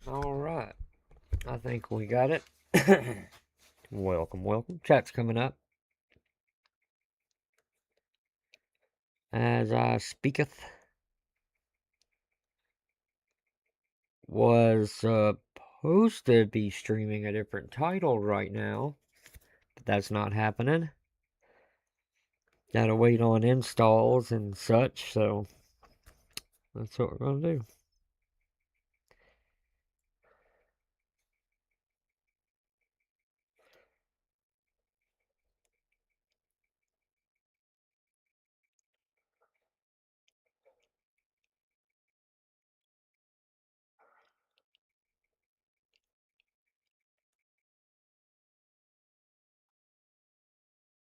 Alright, I think we got it. Welcome, welcome. Chat's coming up as I speaketh. Was supposed to be streaming a different title right now, but that's not happening. Gotta wait on installs and such, so that's what we're gonna do.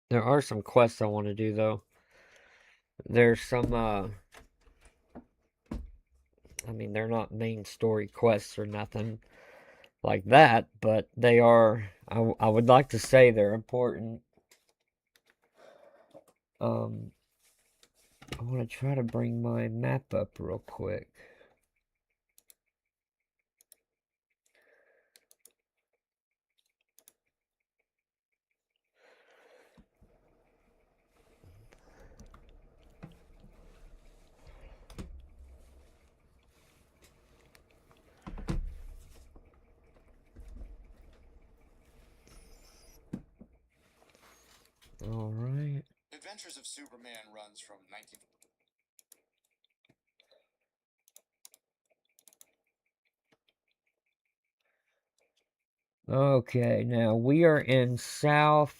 There are some quests I want to do though. There's some I mean they're not main story quests or nothing like that, but they are I would like to say they're important. Um I want to try to bring my map up real quick. All right. Adventures of Superman runs from 19. Okay, now we are in South.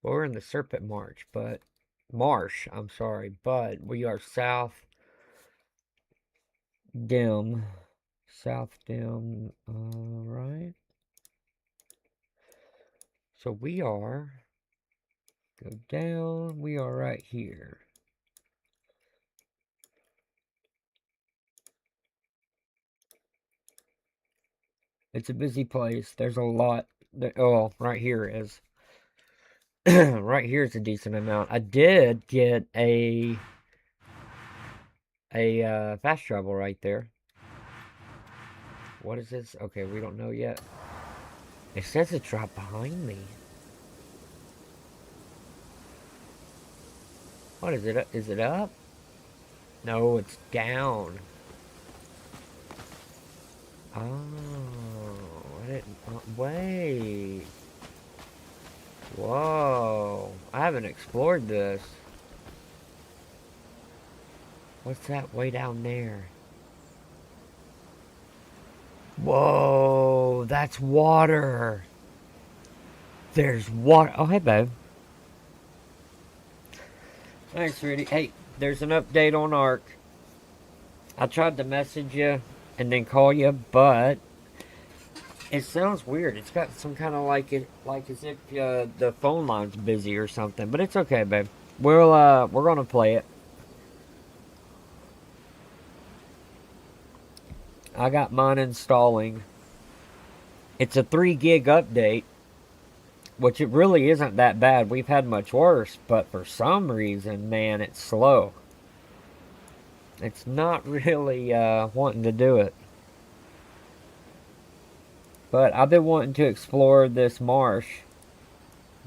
Well, we're in the Serpent Marsh, I'm sorry, but we are South Dim. South Dim, right? So we are, go down, we are right here. It's a busy place. There's a lot. Oh, right here is. Right here is a decent amount. I did get a fast travel right there. What is this? Okay, we don't know yet. It says it's right behind me. What is it? Is it up? No, it's down. Oh, I didn't. Wait. Whoa. I haven't explored this. What's that way down there? Whoa, that's water. There's water. Oh, hey, babe. Thanks, Rudy. Hey, there's an update on Ark. I tried to message you and then call you, but it sounds weird. It's got some kind of like as if the phone line's busy or something. But it's okay, babe. We're gonna play it. I got mine installing. It's a 3 gig update, which it really isn't that bad. We've had much worse, but for some reason, man, it's slow. It's not really wanting to do it. But I've been wanting to explore this marsh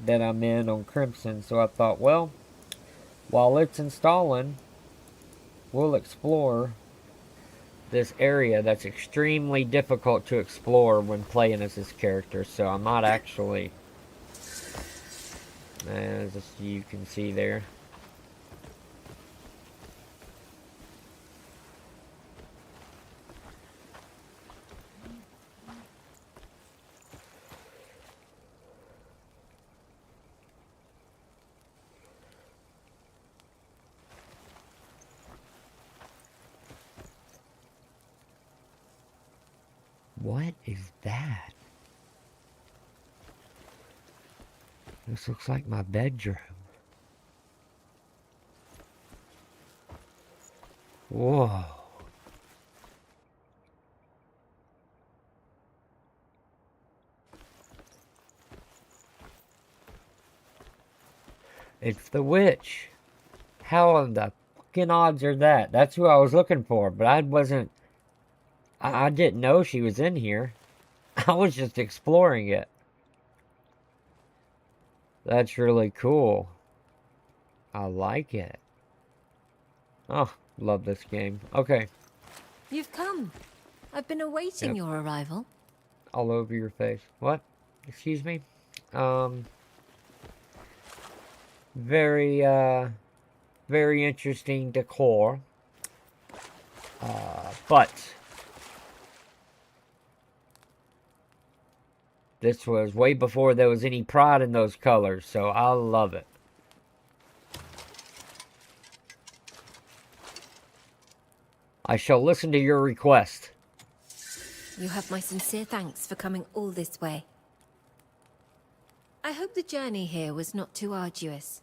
that I'm in on Crimson, so I thought, well, while it's installing, we'll explore this area that's extremely difficult to explore when playing as this character. So I'm not actually, as you can see there. What is that? This looks like my bedroom. Whoa. It's the witch. How in the fucking odds are that? That's who I was looking for, but I wasn't... I didn't know she was in here. I was just exploring it. That's really cool. I like it. Oh, love this game. Okay. You've come. I've been awaiting your arrival. All over your face. What? Excuse me? Very interesting decor. But this was way before there was any pride in those colors, so I love it. I shall listen to your request. You have my sincere thanks for coming all this way. I hope the journey here was not too arduous.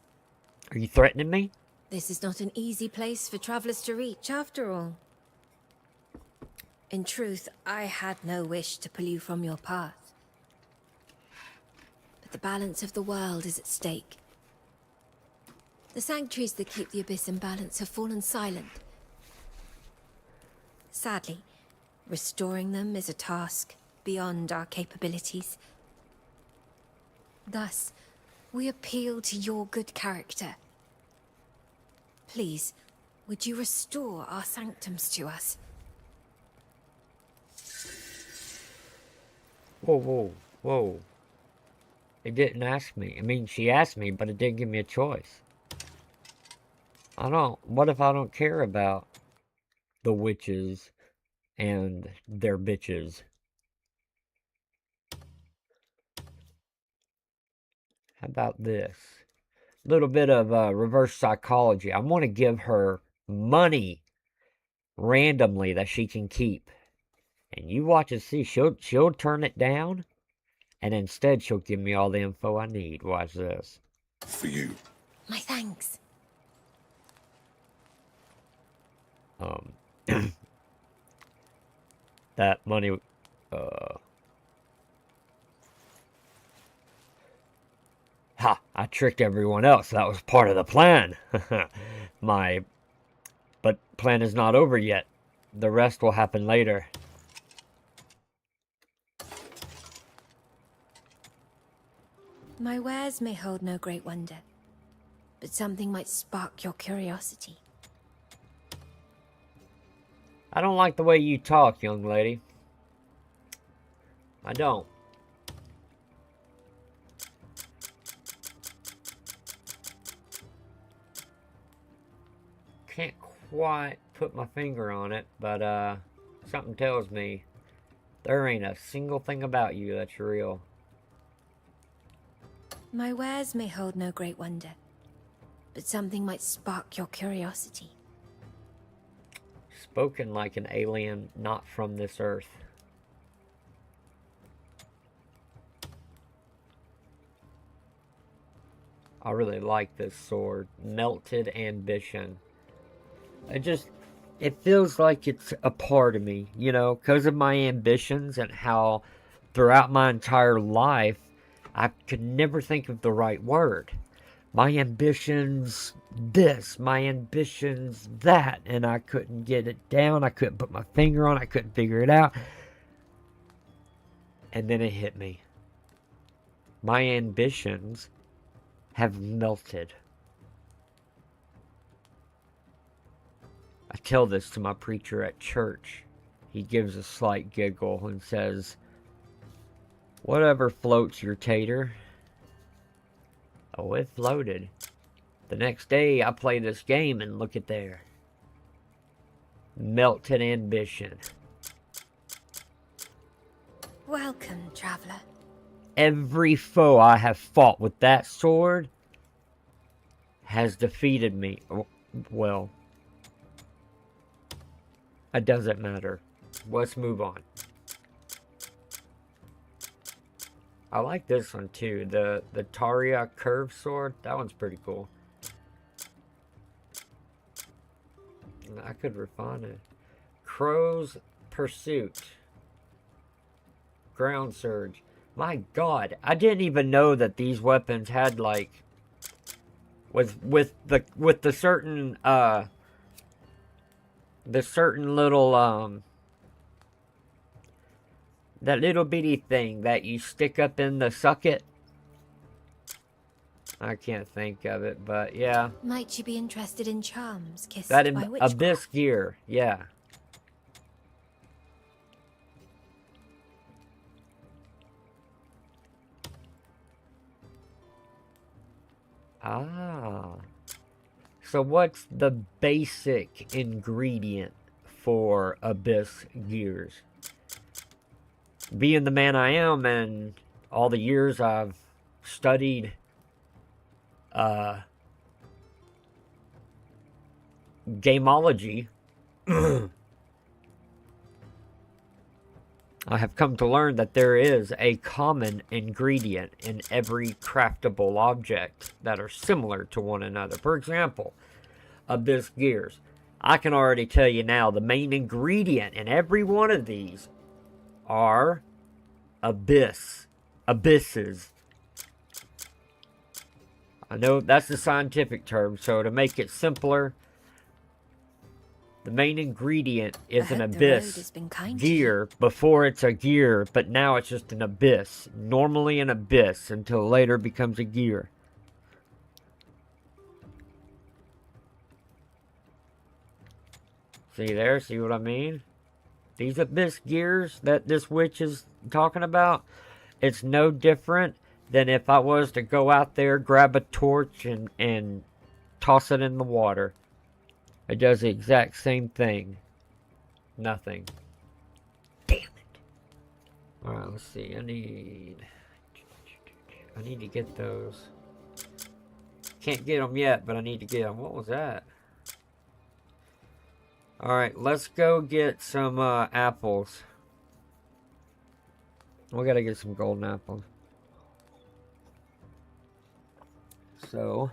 Are you threatening me? This is not an easy place for travelers to reach, after all. In truth, I had no wish to pull you from your path. But the balance of the world is at stake. The sanctuaries that keep the abyss in balance have fallen silent. Sadly, restoring them is a task beyond our capabilities. Thus, we appeal to your good character. Please, would you restore our sanctums to us? Whoa. It didn't ask me. I mean, she asked me, but it didn't give me a choice. What if I don't care about the witches and their bitches? How about this? A little bit of reverse psychology. I want to give her money randomly that she can keep. And you watch and see. She'll turn it down. And instead she'll give me all the info I need. Watch this. For you. My thanks. That money, Ha! I tricked everyone else. That was part of the plan. But plan is not over yet. The rest will happen later. My wares may hold no great wonder, but something might spark your curiosity. I don't like the way you talk, young lady. I don't. Can't quite put my finger on it, but something tells me there ain't a single thing about you that's real. My wares may hold no great wonder, but something might spark your curiosity. Spoken like an alien not from this earth. I really like this sword. Melted Ambition. It feels like it's a part of me, you know, because of my ambitions and how throughout my entire life, I could never think of the right word. My ambitions this, my ambitions that, and I couldn't get it down. I couldn't put my finger on it. I couldn't figure it out. And then it hit me. My ambitions have melted. I tell this to my preacher at church He gives a slight giggle and says, "Whatever floats your tater." Oh, it floated. The next day, I play this game and look at there. Melted ambition. Welcome, traveler. Every foe I have fought with that sword has defeated me. Well, it doesn't matter. Let's move on. I like this one too. The Taria curved sword. That one's pretty cool. I could refine it. Crow's Pursuit. Ground Surge. My God, I didn't even know that these weapons had like with the certain little that little bitty thing that you stick up in the socket. I can't think of it, but yeah. Might you be interested in charms kissed That by witchcraft? abyss gear, yeah. Ah. So what's the basic ingredient for abyss gears? Being the man I am and all the years I've studied gamology, I have come to learn that there is a common ingredient in every craftable object that are similar to one another. For example, abyss gears. I can already tell you now the main ingredient in every one of these are abysses. I know that's the scientific term, so to make it simpler, the main ingredient is an abyss gear before it's a gear, but now it's just an abyss. Normally an abyss until later becomes a gear. See there? See what I mean? These abyss gears that this witch is talking about, it's no different than if I was to go out there, grab a torch, and toss it in the water. It does the exact same thing. Nothing. Damn it. Alright, let's see. I need to get those. Can't get them yet, but I need to get them. What was that? Alright, let's go get some apples. We gotta get some golden apples. So,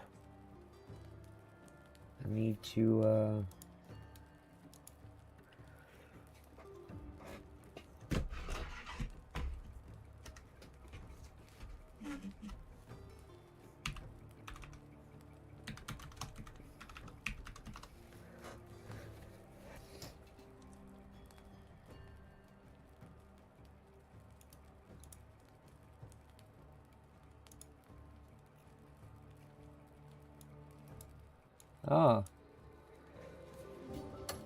I need to,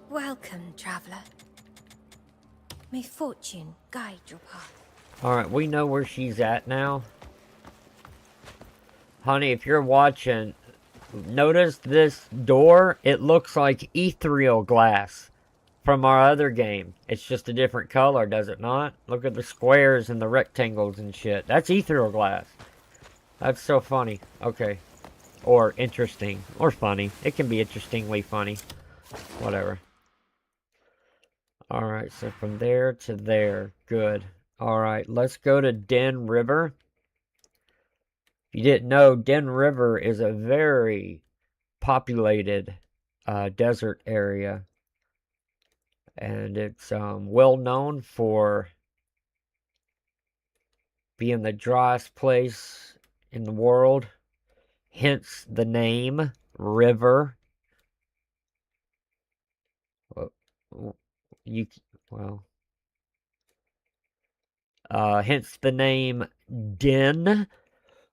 Welcome, traveler. May fortune guide your path. Alright, we know where she's at now. Honey, if you're watching, notice this door? It looks like ethereal glass from our other game. It's just a different color, does it not? Look at the squares and the rectangles and shit. That's ethereal glass. That's so funny. Okay. Or interesting. Or funny. It can be interestingly funny. Whatever. Alright, so from there to there. Good. Alright, let's go to Den River. If you didn't know, Den River is a very populated desert area. And it's well known for being the driest place in the world. Hence the name River. Hence the name Den,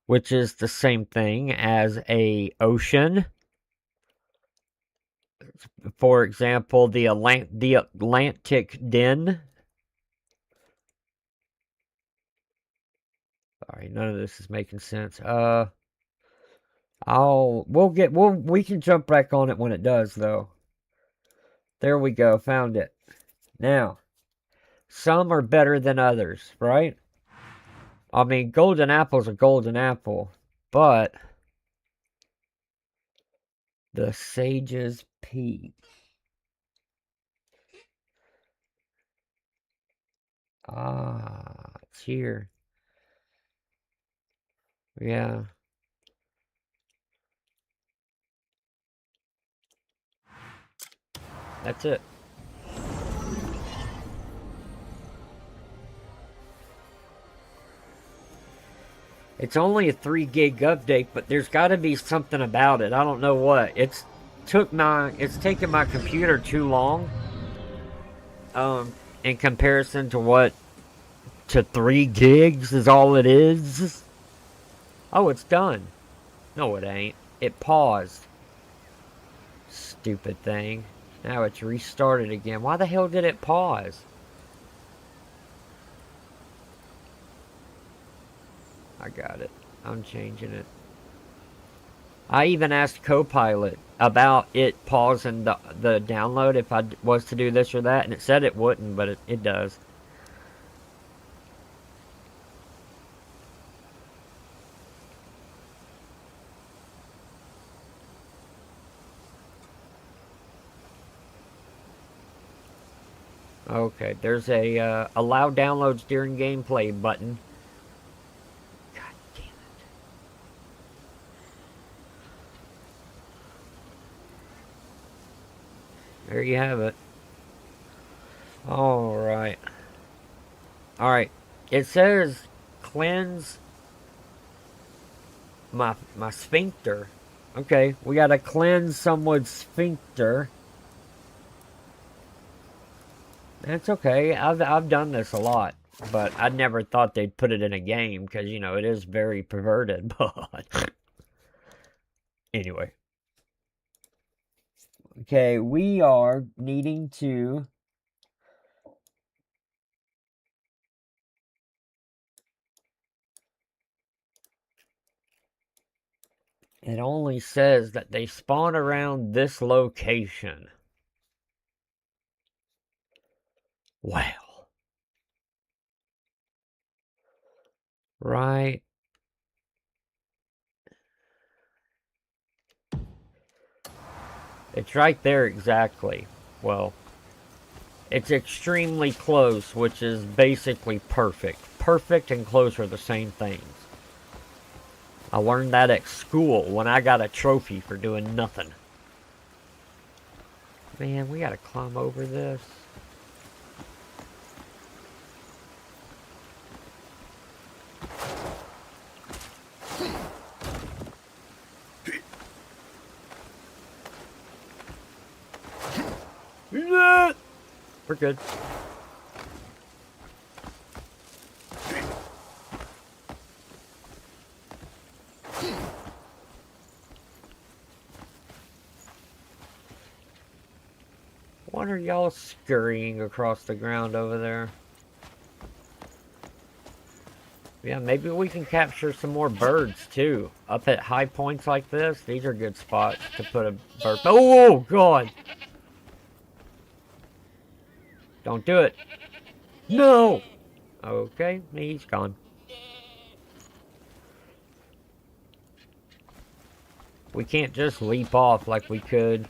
which is the same thing as a ocean. For example, the Atlantic Den. Sorry, none of this is making sense. We can jump back on it when it does, though. There we go, found it. Now, some are better than others, right? I mean, golden apple's a golden apple, but the Sage's Peak. Ah, it's here. Yeah. That's it. It's only a 3 gig update, but there's got to be something about it. I don't know what. It's taken my computer too long. In comparison to 3 gigs is all it is. Oh, it's done. No, it ain't. It paused. Stupid thing. Now it's restarted again. Why the hell did it pause? I got it. I'm changing it. I even asked Copilot about it pausing the download if I was to do this or that, and it said it wouldn't, but it does. Okay, there's a allow downloads during gameplay button. God damn it. There you have it. Alright. Alright. It says cleanse my sphincter. Okay, we gotta cleanse someone's sphincter. It's okay. I've done this a lot, but I never thought they'd put it in a game because, you know, it is very perverted, but anyway. Okay, we are needing to it only says that they spawn around this location. Wow. Right. It's right there exactly. Well, it's extremely close, which is basically perfect. Perfect and close are the same things. I learned that at school when I got a trophy for doing nothing. Man, we gotta climb over this. We're good. What are y'all scurrying across the ground over there? Yeah, maybe we can capture some more birds too. Up at high points like this, these are good spots to put a bird. Oh, God! Don't do it. No! Okay, he's gone. We can't just leap off like we could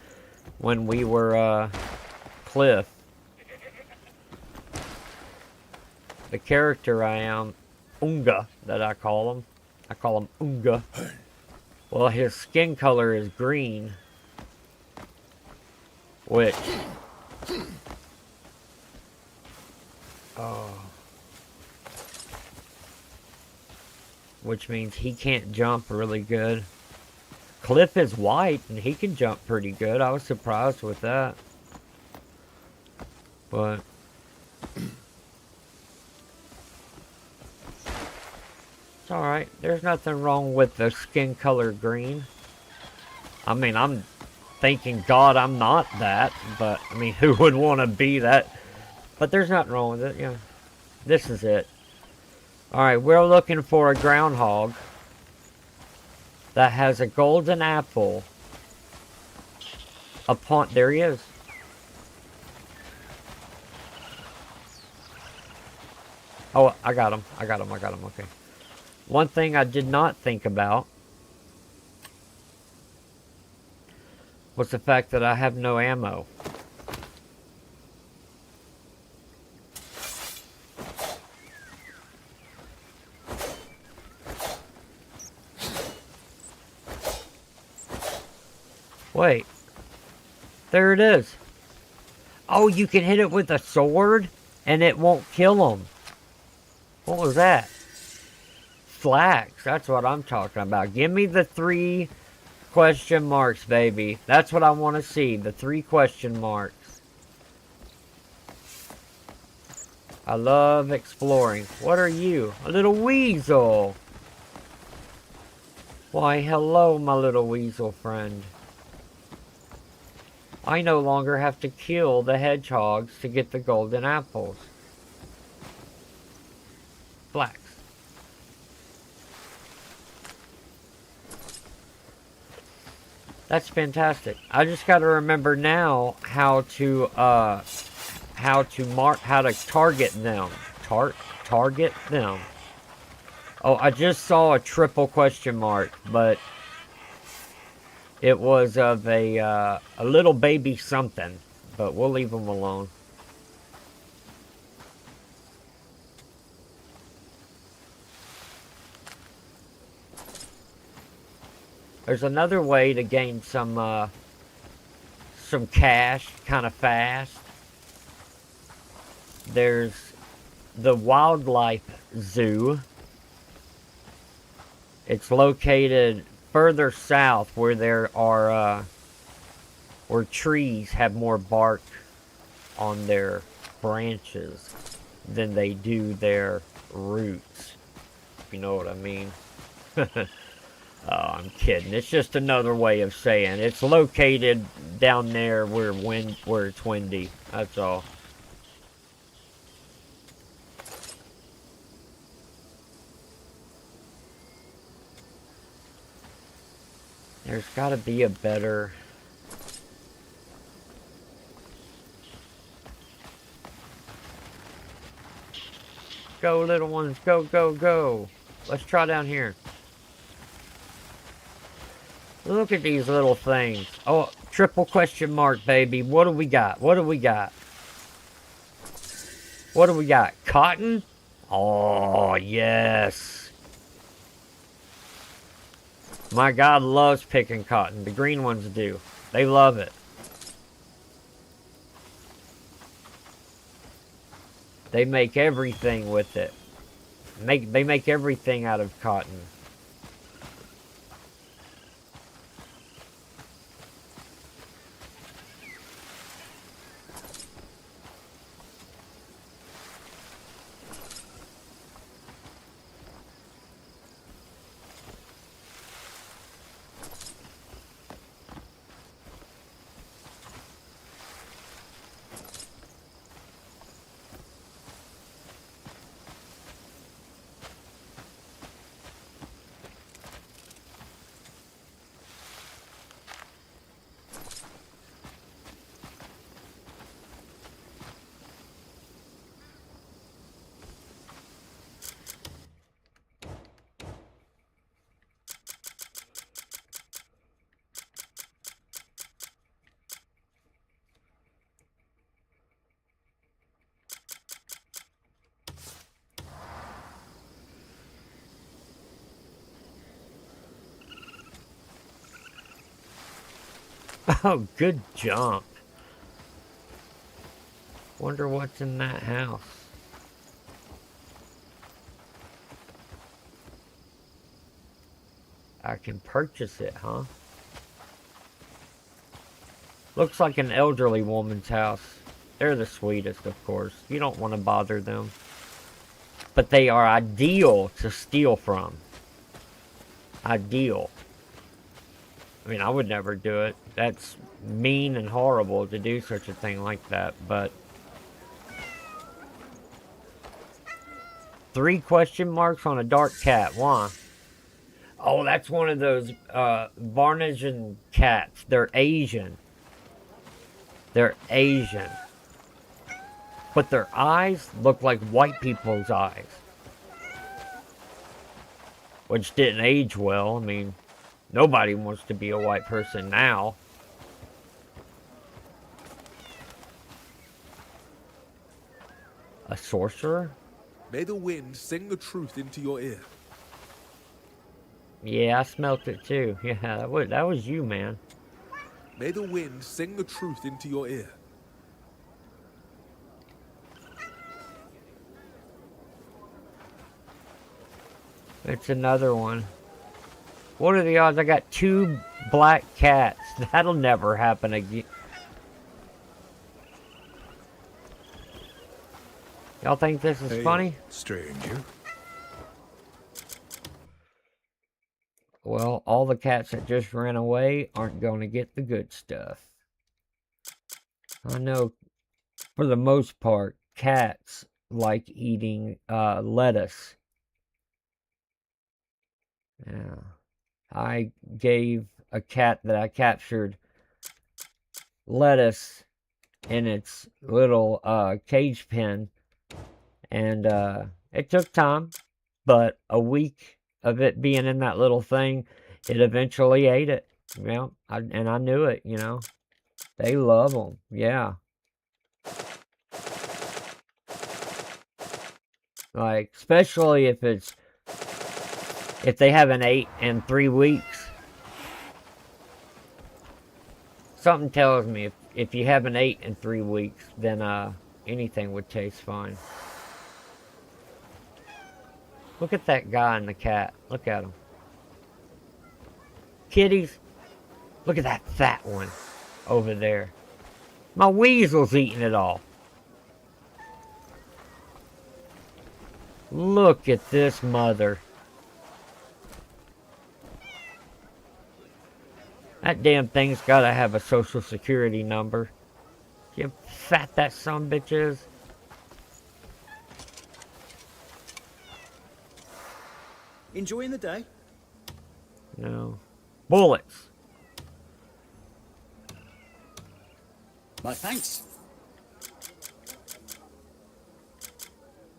when we were, Cliff. The character I am, Oongka, that I call him. I call him Oongka. Well, his skin color is green. Which... which means he can't jump really good. Cliff is white, and he can jump pretty good. I was surprised with that. But... it's alright. There's nothing wrong with the skin color green. I mean, I'm thinking, God, I'm not that. But, I mean, who would want to be that? But there's nothing wrong with it, yeah. This is it. Alright, we're looking for a groundhog that has a golden apple upon... There he is. Oh, I got him. Okay. One thing I did not think about was the fact that I have no ammo. Wait. There it is. Oh, you can hit it with a sword and it won't kill him. What was that? Flax. That's what I'm talking about. Give me the 3 question marks, baby. That's what I want to see. The 3 question marks. I love exploring. What are you? A little weasel. Why, hello, my little weasel friend. I no longer have to kill the hedgehogs to get the golden apples. Flax. That's fantastic. I just got to remember now how to target them. Target them. Oh, I just saw a triple question mark, but it was of a little baby something, but we'll leave them alone. There's another way to gain some cash kind of fast. There's the wildlife zoo. It's located further south where there are where trees have more bark on their branches than they do their roots. If you know what I mean. Oh, I'm kidding. It's just another way of saying it's located down there where it's windy. That's all. There's got to be a better... Go, little ones. Go, go, go. Let's try down here. Look at these little things. Oh, triple question mark, baby. What do we got? What do we got? What do we got? Cotton? Oh, yes. My God loves picking cotton. The green ones do. They love it. They make everything with it. They make everything out of cotton. Oh, good jump. Wonder what's in that house. I can purchase it, huh? Looks like an elderly woman's house. They're the sweetest, of course. You don't want to bother them. But they are ideal to steal from. Ideal. I mean, I would never do it. that's mean and horrible to do such a thing like that, but 3 question marks on a dark cat. Why? Oh, that's one of those Varnasian cats. They're Asian. They're Asian. But their eyes look like white people's eyes. Which didn't age well. I mean, nobody wants to be a white person now. A sorcerer? May the wind sing the truth into your ear. Yeah, I smelt it too. Yeah, that was you, man. May the wind sing the truth into your ear. It's another one. What are the odds I got 2 black cats? That'll never happen again. Y'all think this is funny? Stranger. Well, all the cats that just ran away aren't going to get the good stuff. I know, for the most part, cats like eating lettuce. Yeah. I gave a cat that I captured lettuce in its little cage pen. And it took time, but a week of it being in that little thing, it eventually ate it. Yeah, and I knew it, you know. They love them, yeah. Like, especially if they haven't ate in 3 weeks. Something tells me if you haven't ate in 3 weeks, then anything would taste fine. Look at that guy and the cat. Look at him. Kitties, look at that fat one over there. My weasel's eating it all. Look at this mother. That damn thing's gotta have a social security number. See how fat that sumbitch is? Enjoying the day? No. Bullets. My thanks.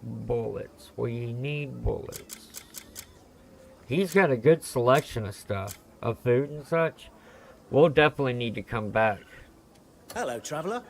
Bullets. We need bullets. He's got a good selection of stuff. Of food and such. We'll definitely need to come back. Hello, traveller.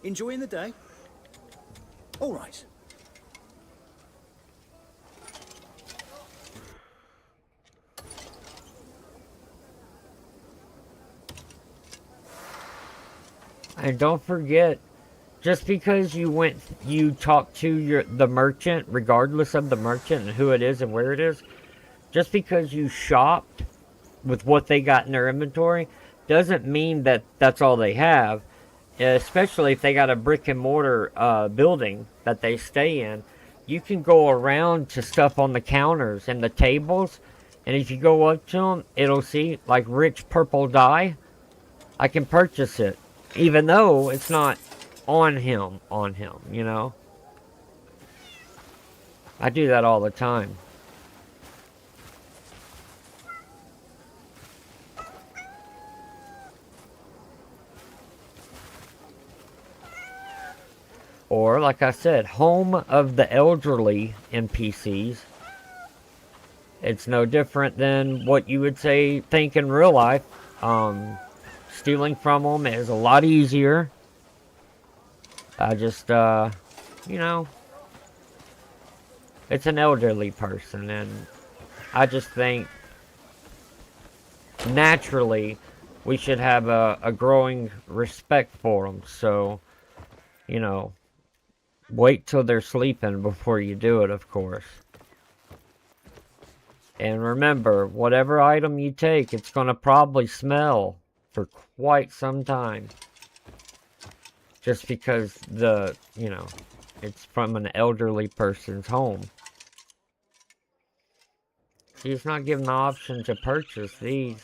Enjoying the day? All right. And don't forget, just because you talk to the merchant, regardless of the merchant and who it is and where it is, just because you shopped with what they got in their inventory, doesn't mean that that's all they have. Especially if they got a brick and mortar building that they stay in, you can go around to stuff on the counters and the tables, and if you go up to them, it'll see like rich purple dye. I can purchase it, even though it's not on him, you know. I do that all the time. Or, like I said, home of the elderly NPCs. It's no different than what you would think in real life. Stealing from them is a lot easier. I just, you know, it's an elderly person, and I just think naturally we should have a growing respect for them. So, you know, wait till they're sleeping before you do it, of course. And remember, whatever item you take, it's going to probably smell for quite some time. Just because it's from an elderly person's home. He's not given the option to purchase these.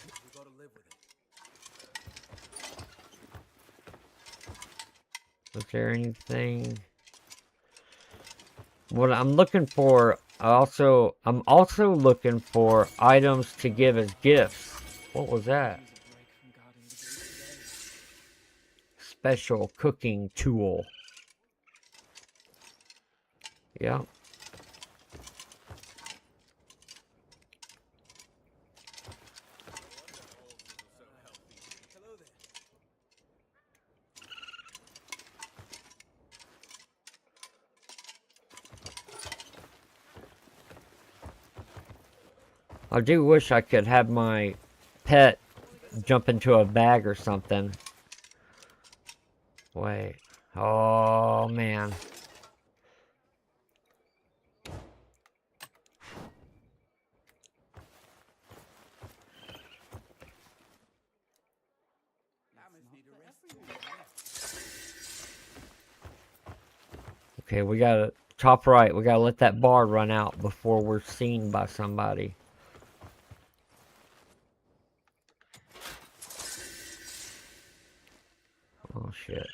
Is there anything? What I'm looking for, I'm also looking for items to give as gifts. What was that? Special cooking tool. Yeah. I do wish I could have my pet jump into a bag or something. Wait. Oh, man. Okay, we gotta, top right, we gotta let that bar run out before we're seen by somebody. Oh, shit.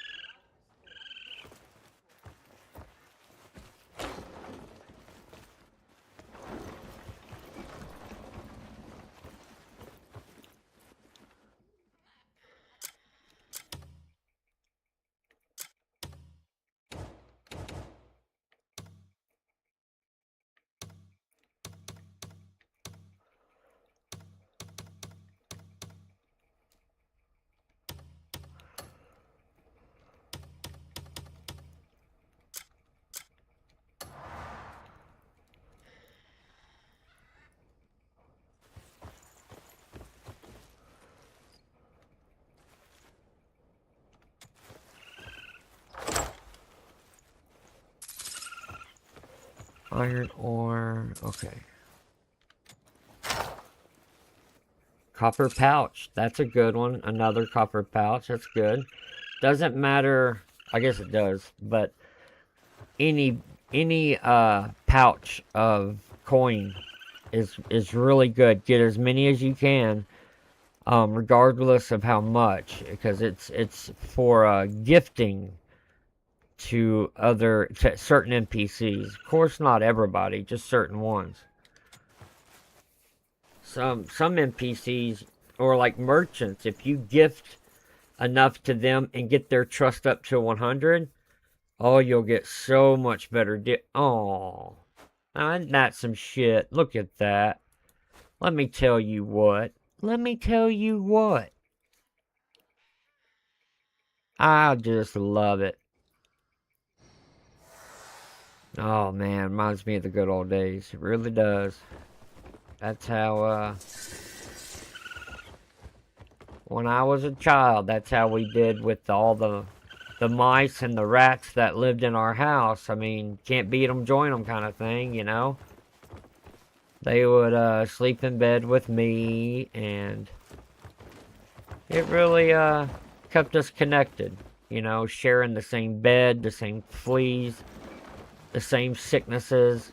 Iron ore, okay. Copper pouch, that's a good one. Another copper pouch, that's good. Doesn't matter, I guess it does, but any pouch of coin is really good. Get as many as you can, regardless of how much, because it's for gifting to certain NPCs. Of course, not everybody, just certain ones. Some NPCs, or like merchants, if you gift enough to them and get their trust up to 100, oh, you'll get so much better oh, isn't that some shit? Look at that. Let me tell you what. I just love it. Oh, man, reminds me of the good old days. It really does. That's how, when I was a child, that's how we did with all the mice and the rats that lived in our house. I mean, can't beat them, join them kind of thing, you know? They would, sleep in bed with me, and it really, kept us connected. You know, sharing the same bed, the same fleas, the same sicknesses.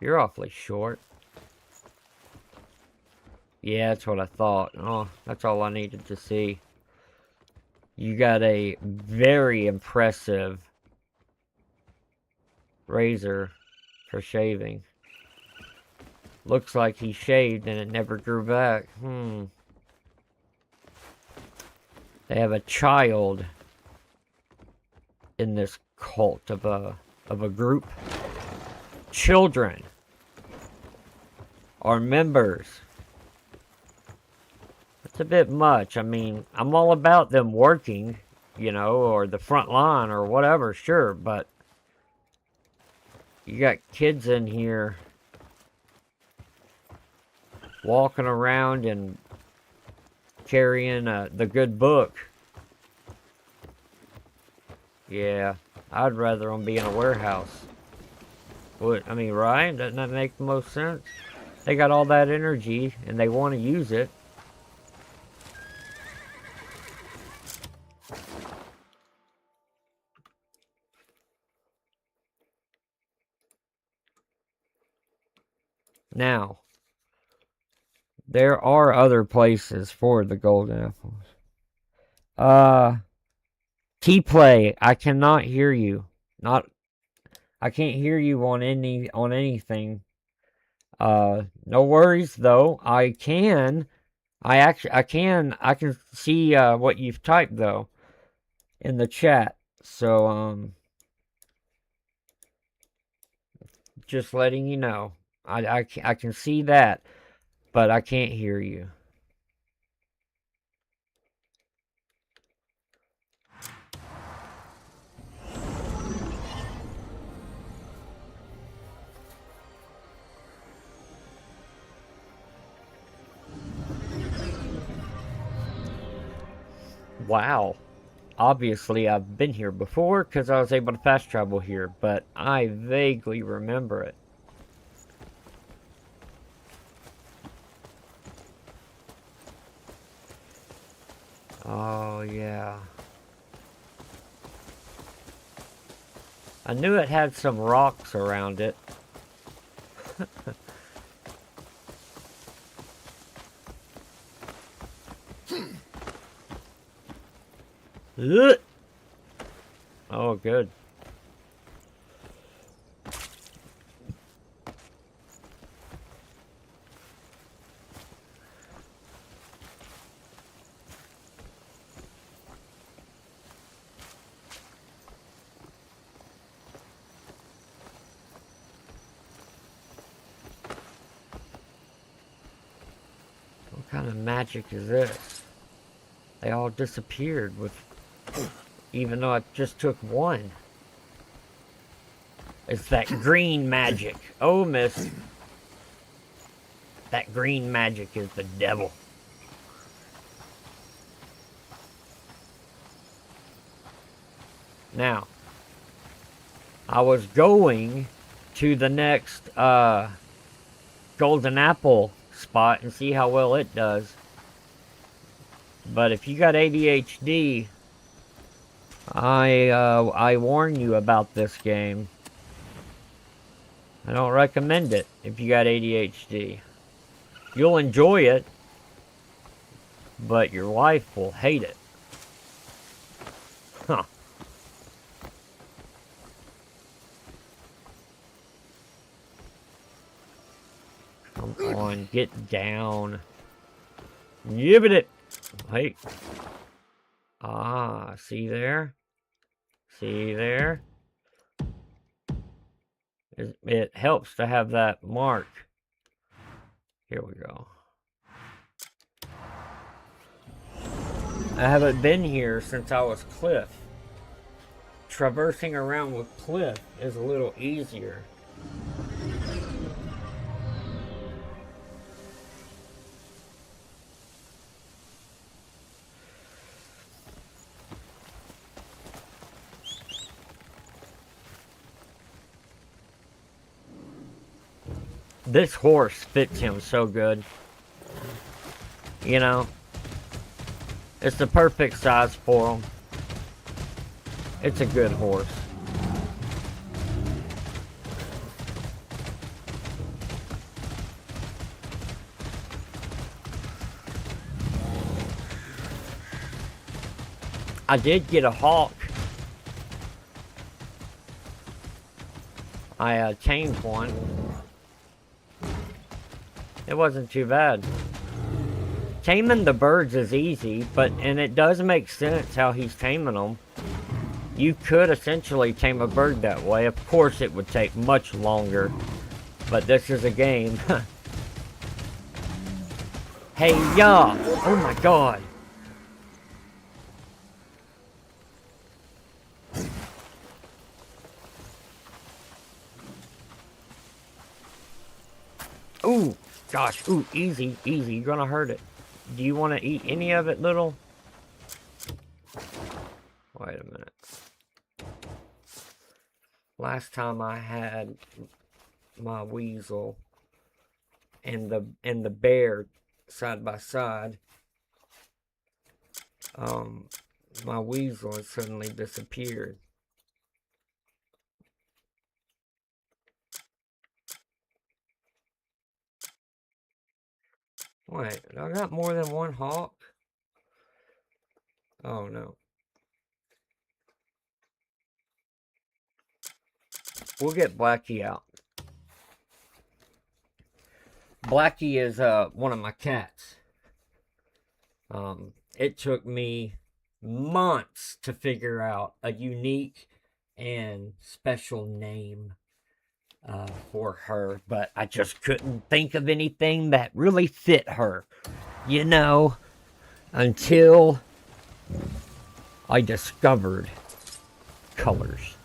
You're awfully short. Yeah, that's what I thought. Oh, that's all I needed to see. You got a very impressive razor for shaving. Looks like he shaved and it never grew back. They have a child in this cult of a group. Children are members. It's a bit much. I mean, I'm all about them working, you know, or the front line or whatever, sure, but you got kids in here walking around and carrying the good book. Yeah, I'd rather them be in a warehouse. I mean, right? Doesn't that make the most sense? They got all that energy and they want to use it. Now, there are other places for the golden apples. T-Play, I cannot hear you. I can't hear you on anything. No worries though. I can see what you've typed though in the chat. So just letting you know. I can see that, but I can't hear you. Wow. Obviously, I've been here before because I was able to fast travel here, but I vaguely remember it. Oh, yeah. I knew it had some rocks around it. Oh, good. What kind of magic is this? They all disappeared with... Even though I just took one. It's that green magic. Oh, miss. That green magic is the devil. Now, I was going to the next golden apple spot and see how well it does. But if you got ADHD, I warn you about this game. I don't recommend it if you got ADHD. You'll enjoy it, but your wife will hate it. Huh. Come on, get down. Yibbit it. Hey. Ah, see there? See there? It helps to have that mark. Here we go. I haven't been here since I was Cliff. Traversing around with Cliff is a little easier. This horse fits him so good. You know, it's the perfect size for him. It's a good horse. I did get a hawk. I tamed one. It wasn't too bad. Taming the birds is easy, and it does make sense how he's taming them. You could essentially tame a bird that way. Of course, it would take much longer, but this is a game. Hey, ya! Oh my god! Ooh, gosh, ooh, easy, easy. You're gonna hurt it. Do you want to eat any of it, little? Wait a minute. Last time I had my weasel and the bear side by side, my weasel had suddenly disappeared. Wait, I got more than one hawk? Oh no. We'll get Blackie out. Blackie is one of my cats. It took me months to figure out a unique and special name for her, but I just couldn't think of anything that really fit her, you know, until I discovered colors.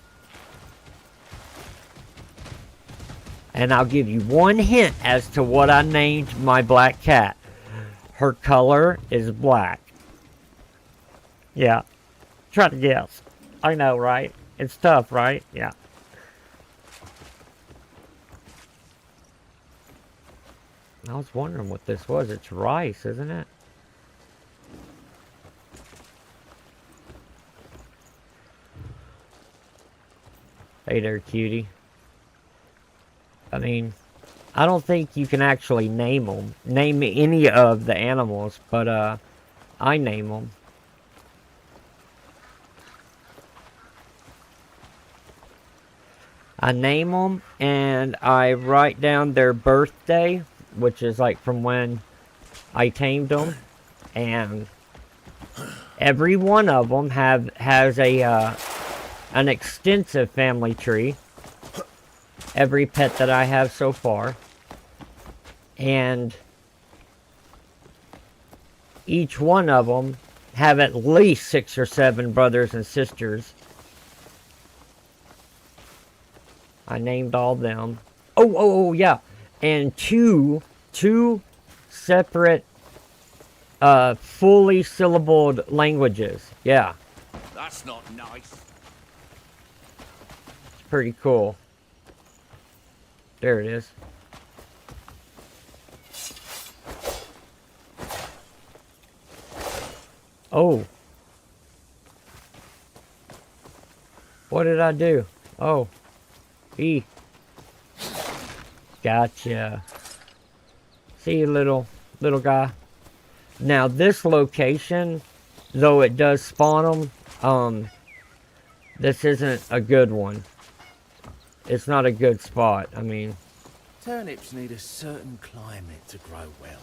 And I'll give you one hint as to what I named my black cat. Her color is black. Yeah, try to guess. I know, right? It's tough, right? Yeah. I was wondering what this was. It's rice, isn't it? Hey there, cutie. I mean, I don't think you can actually name them. Name any of the animals, but I name them. I name them and I write down their birthday, which is like from when I tamed them, and every one of them has an extensive family tree. Every pet that I have so far, and each one of them have at least 6 or 7 brothers and sisters. I named all them. Oh yeah, and two separate fully syllabled languages. Yeah, That's not nice. it's pretty cool. There it is. Oh. What did I do? Oh. E. Gotcha. See you, little guy. Now, this location, though it does spawn them, this isn't a good one. It's not a good spot. I mean, Turnips need a certain climate to grow well.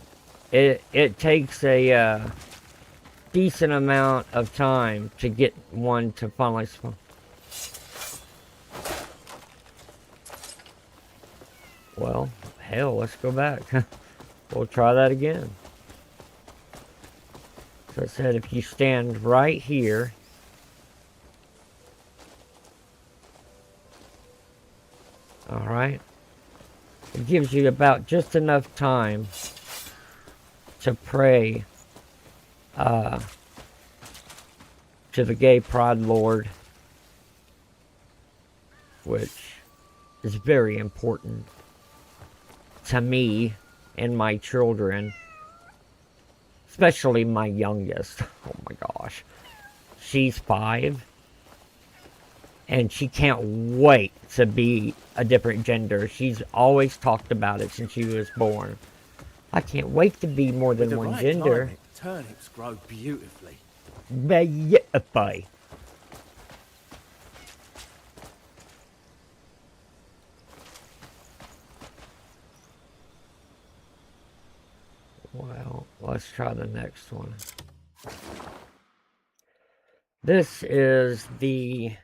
it takes a decent amount of time to get one to finally spawn. Well, hell, let's go back. We'll try that again. So I said if you stand right here, alright, it gives you about just enough time to pray to the gay pride lord, which is very important to me and my children, especially my youngest. Oh my gosh, she's 5 and she can't wait to be a different gender. She's always talked about it since she was born. I can't wait to be more than With the one right gender. climate, turnips grow beautifully. Bye. Well, let's try the next one. This is the...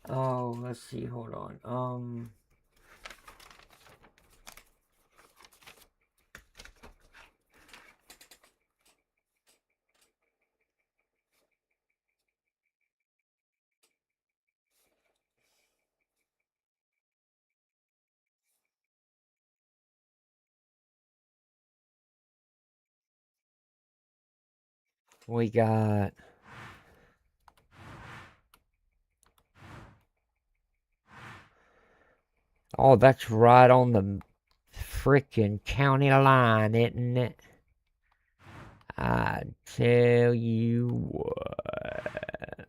Oh, let's see, hold on. We got... Oh, that's right on the frickin' county line, isn't it? I tell you what.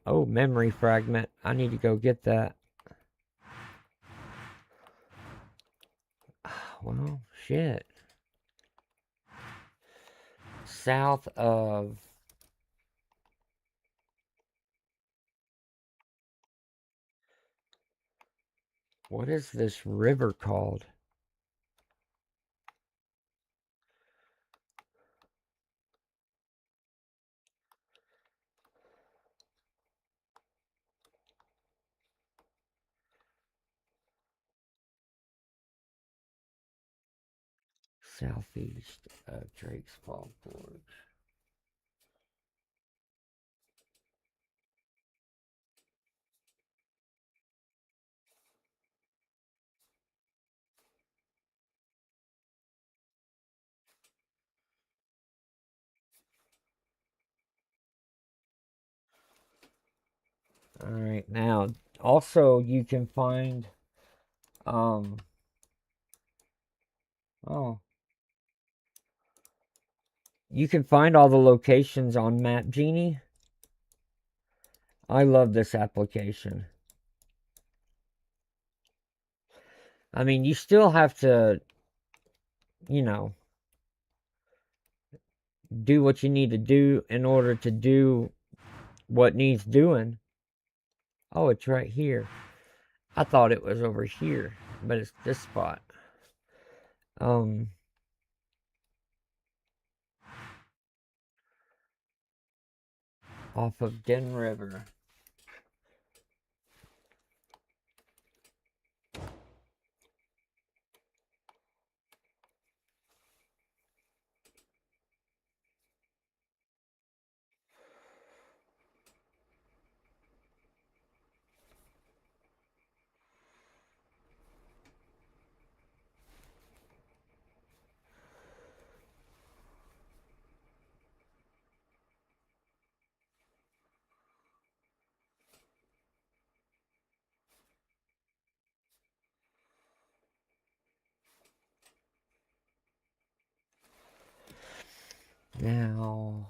Oh, memory fragment. I need to go get that. Well, shit. South of... What is this river called? Southeast of Drake's Fall Forge. Alright, now, also you can find, oh, you can find all the locations on Map Genie. I love this application. I mean, you still have to, you know, do what you need to do in order to do what needs doing. Oh, it's right here. I thought it was over here, but it's this spot. Off of Den River. Now,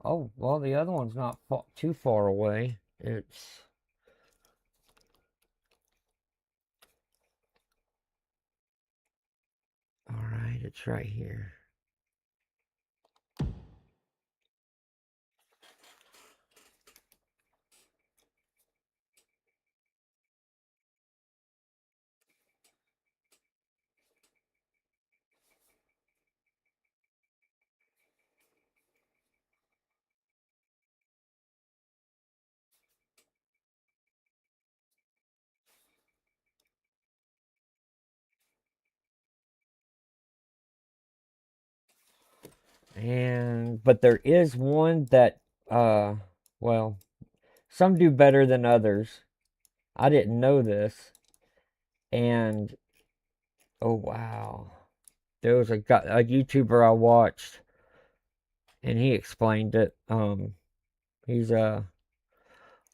oh, well, the other one's not too far away. It's... Alright, it's right here. But there is one that, well, some do better than others. I didn't know this. And, oh wow. There was a YouTuber I watched, and he explained it. He's, well,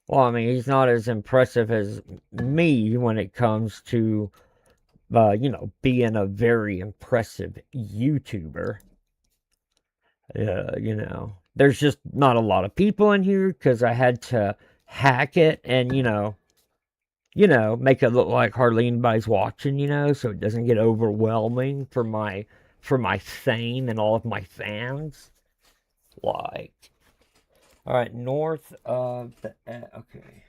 I mean, he's not as impressive as me when it comes to, you know, being a very impressive YouTuber. You know, there's just not a lot of people in here because I had to hack it and, you know, make it look like hardly anybody's watching, you know, so it doesn't get overwhelming for my fame and all of my fans. Like, All right, north of the okay.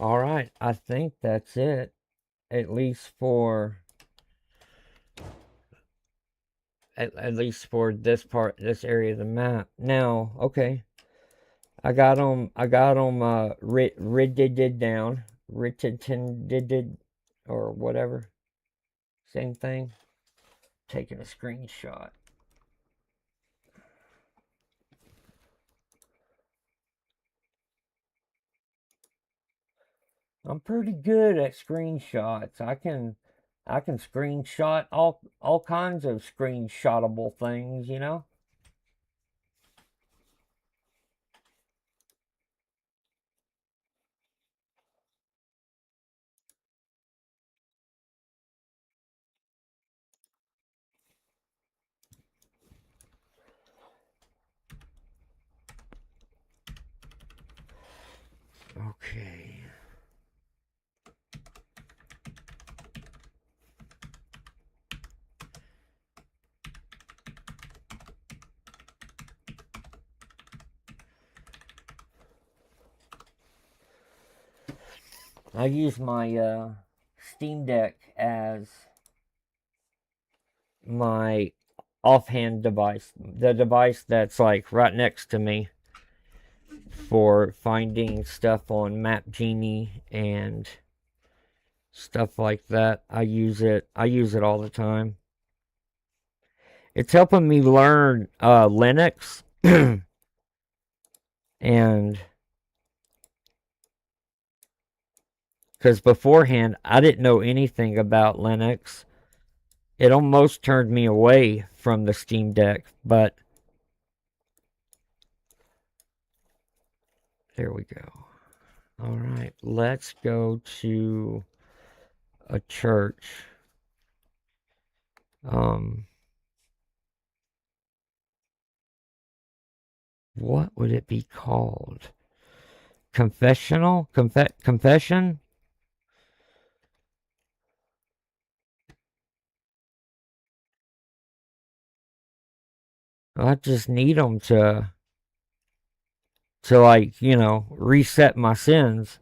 All right, I think that's it. At least for at least for this part, this area of the map. Now, okay, I got them. I got them. Written down. Written or whatever. Same thing. Taking a screenshot. I'm pretty good at screenshots. I can screenshot all kinds of screenshotable things, you know? Okay. I use my Steam Deck as my offhand device, the device that's like right next to me for finding stuff on Map Genie and stuff like that. I use it. I use it all the time. It's helping me learn Linux and because beforehand I didn't know anything about Linux. It almost turned me away from the Steam Deck, but there we go. All right, let's go to a church. What would it be called? Confessional? Confession? I just need them to like, reset my sins.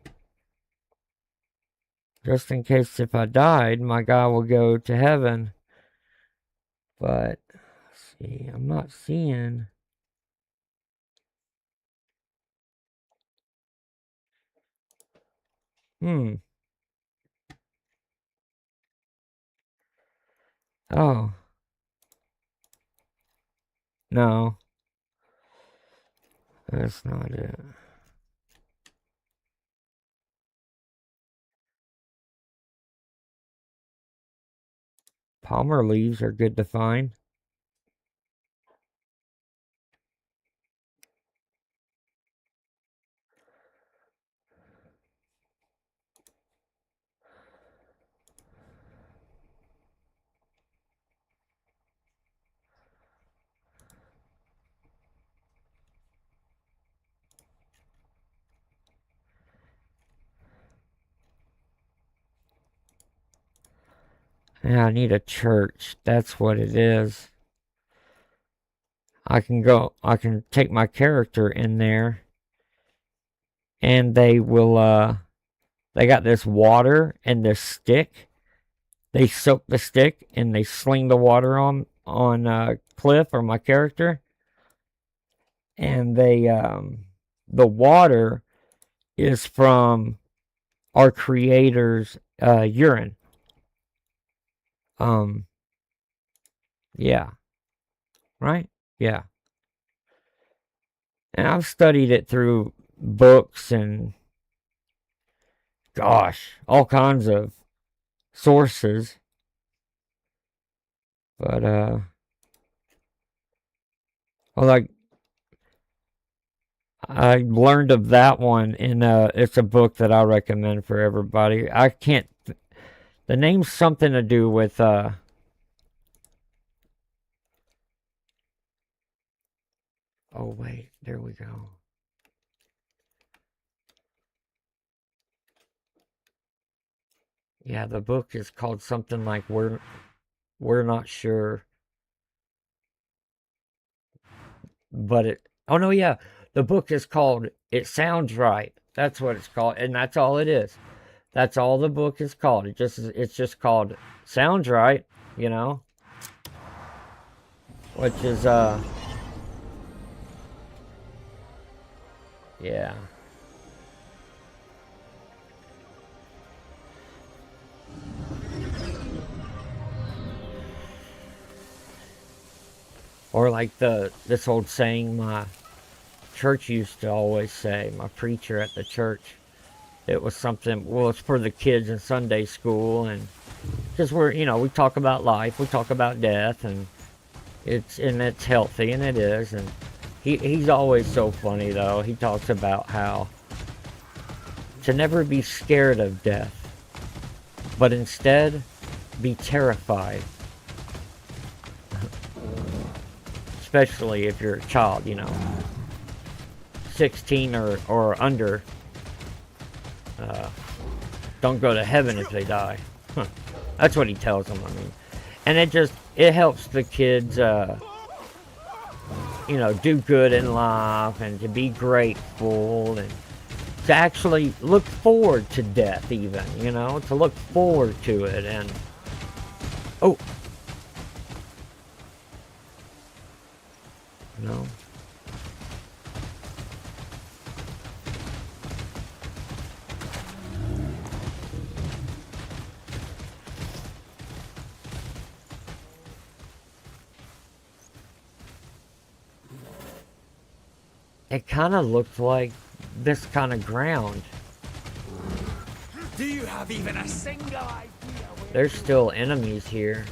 Just in case if I died, my guy will go to heaven. But, let's see, I'm not seeing. Hmm. Oh. No. That's not it. Palmer leaves are good to find. Yeah, I need a church. That's what it is. I can take my character in there and they got this water and this stick. They soak the stick and they sling the water on Cliff or my character, and the water is from our creator's urine. Um, yeah, right? Yeah. And I've studied it through books and gosh, all kinds of sources. But well, like I learned of that one in it's a book that I recommend for everybody. I can't. The name's something to do with Oh wait, there we go. Yeah, the book is called something like We're Not Sure, but it. Oh no, yeah, the book is called It Sounds Right. That's what it's called, and that's all it is. That's all the book is called. It's just called Sounds Right, you know, which is yeah. Or like this old saying my church used to always say, my preacher at the church. It was something, well, it's for the kids in Sunday school, and because we talk about life, we talk about death, and it's healthy, and it is, and he's always so funny though. He talks about how to never be scared of death, but instead be terrified. Especially if you're a child, 16 or under. Don't go to heaven if they die. That's what he tells them, I mean. And it helps the kids, do good in life and to be grateful and to actually look forward to death even, to look forward to it. And, oh, no. It kind of looked like this kind of ground. Do you have even a single idea? There's still enemies here.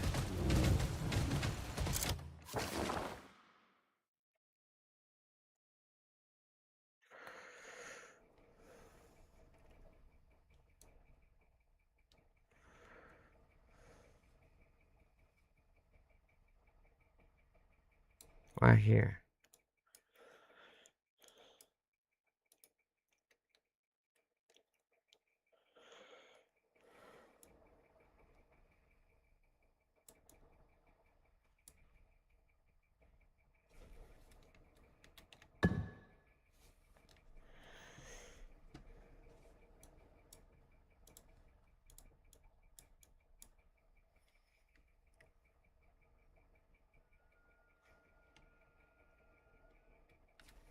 Right here.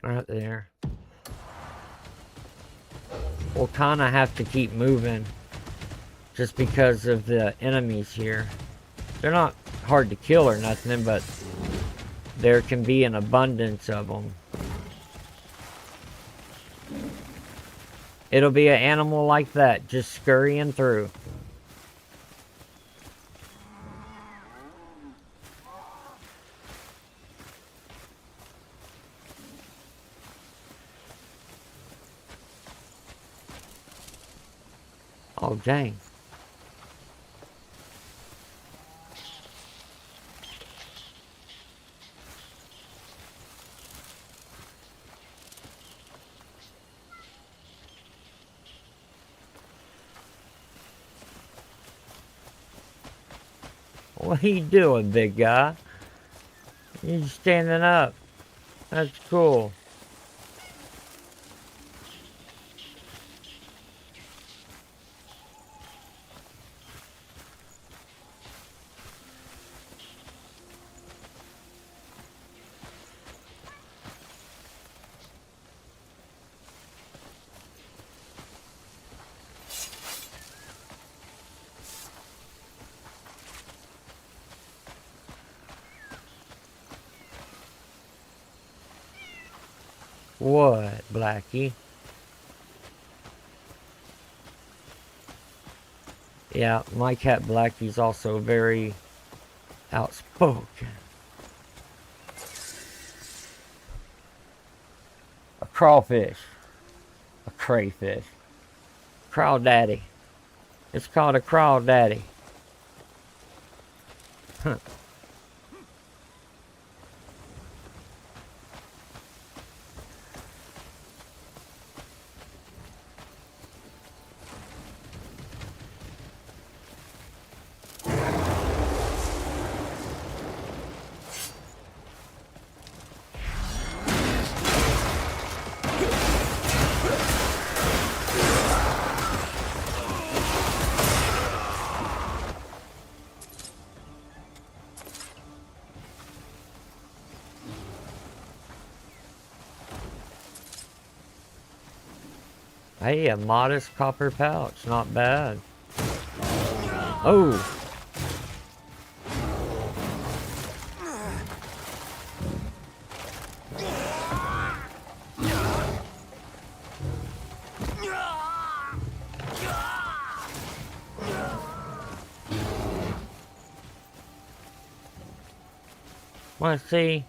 Right there. We'll kind of have to keep moving just because of the enemies here. They're not hard to kill or nothing, but there can be an abundance of them. It'll be an animal like that, just scurrying through. Oh, dang. What are you doing, big guy? You're standing up. That's cool. What, Blackie? Yeah, my cat Blackie's also very outspoken. crawfish. A crayfish. Crawdaddy. It's called a crawdaddy. Huh. Hey, a modest copper pouch, not bad. Oh! Well, see,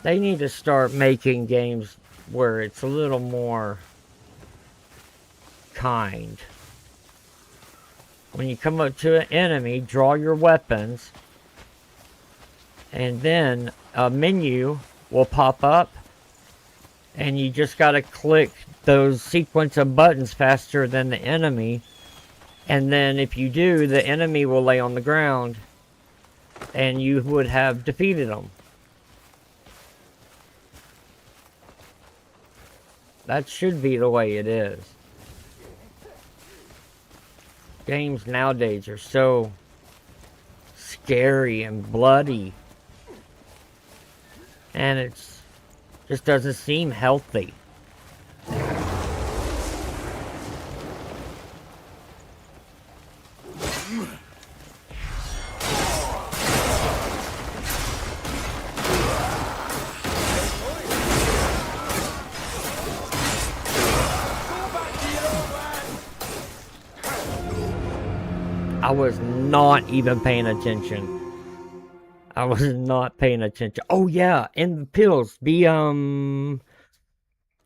they need to start making games where it's a little more kind. When you come up to an enemy, draw your weapons, and then a menu will pop up, and you just gotta click those sequence of buttons faster than the enemy, and then if you do, the enemy will lay on the ground, and you would have defeated them. That should be the way it is. Games nowadays are so scary and bloody. And it's just doesn't seem healthy. I was not even paying attention. I was not paying attention. Oh yeah, and the pills. No,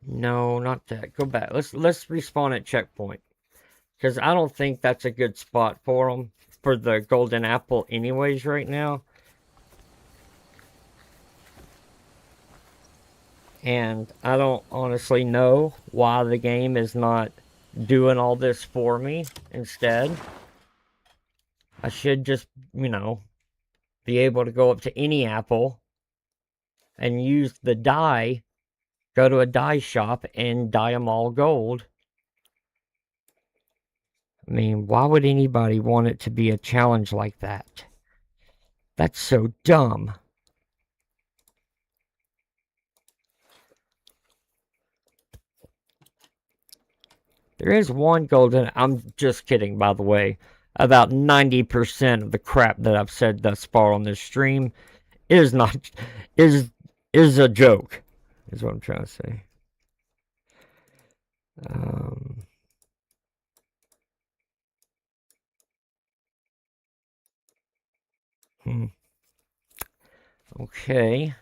not that. Go back. Let's respawn at checkpoint. Because I don't think that's a good spot for them. For the golden apple anyways right now. And I don't honestly know why the game is not doing all this for me instead. I should just, you know, be able to go up to any apple and use the dye, go to a dye shop and dye them all gold. I mean, why would anybody want it to be a challenge like that? That's so dumb. There is one golden, I'm just kidding by the way. About 90% of the crap that I've said thus far on this stream is a joke, is what I'm trying to say. Okay.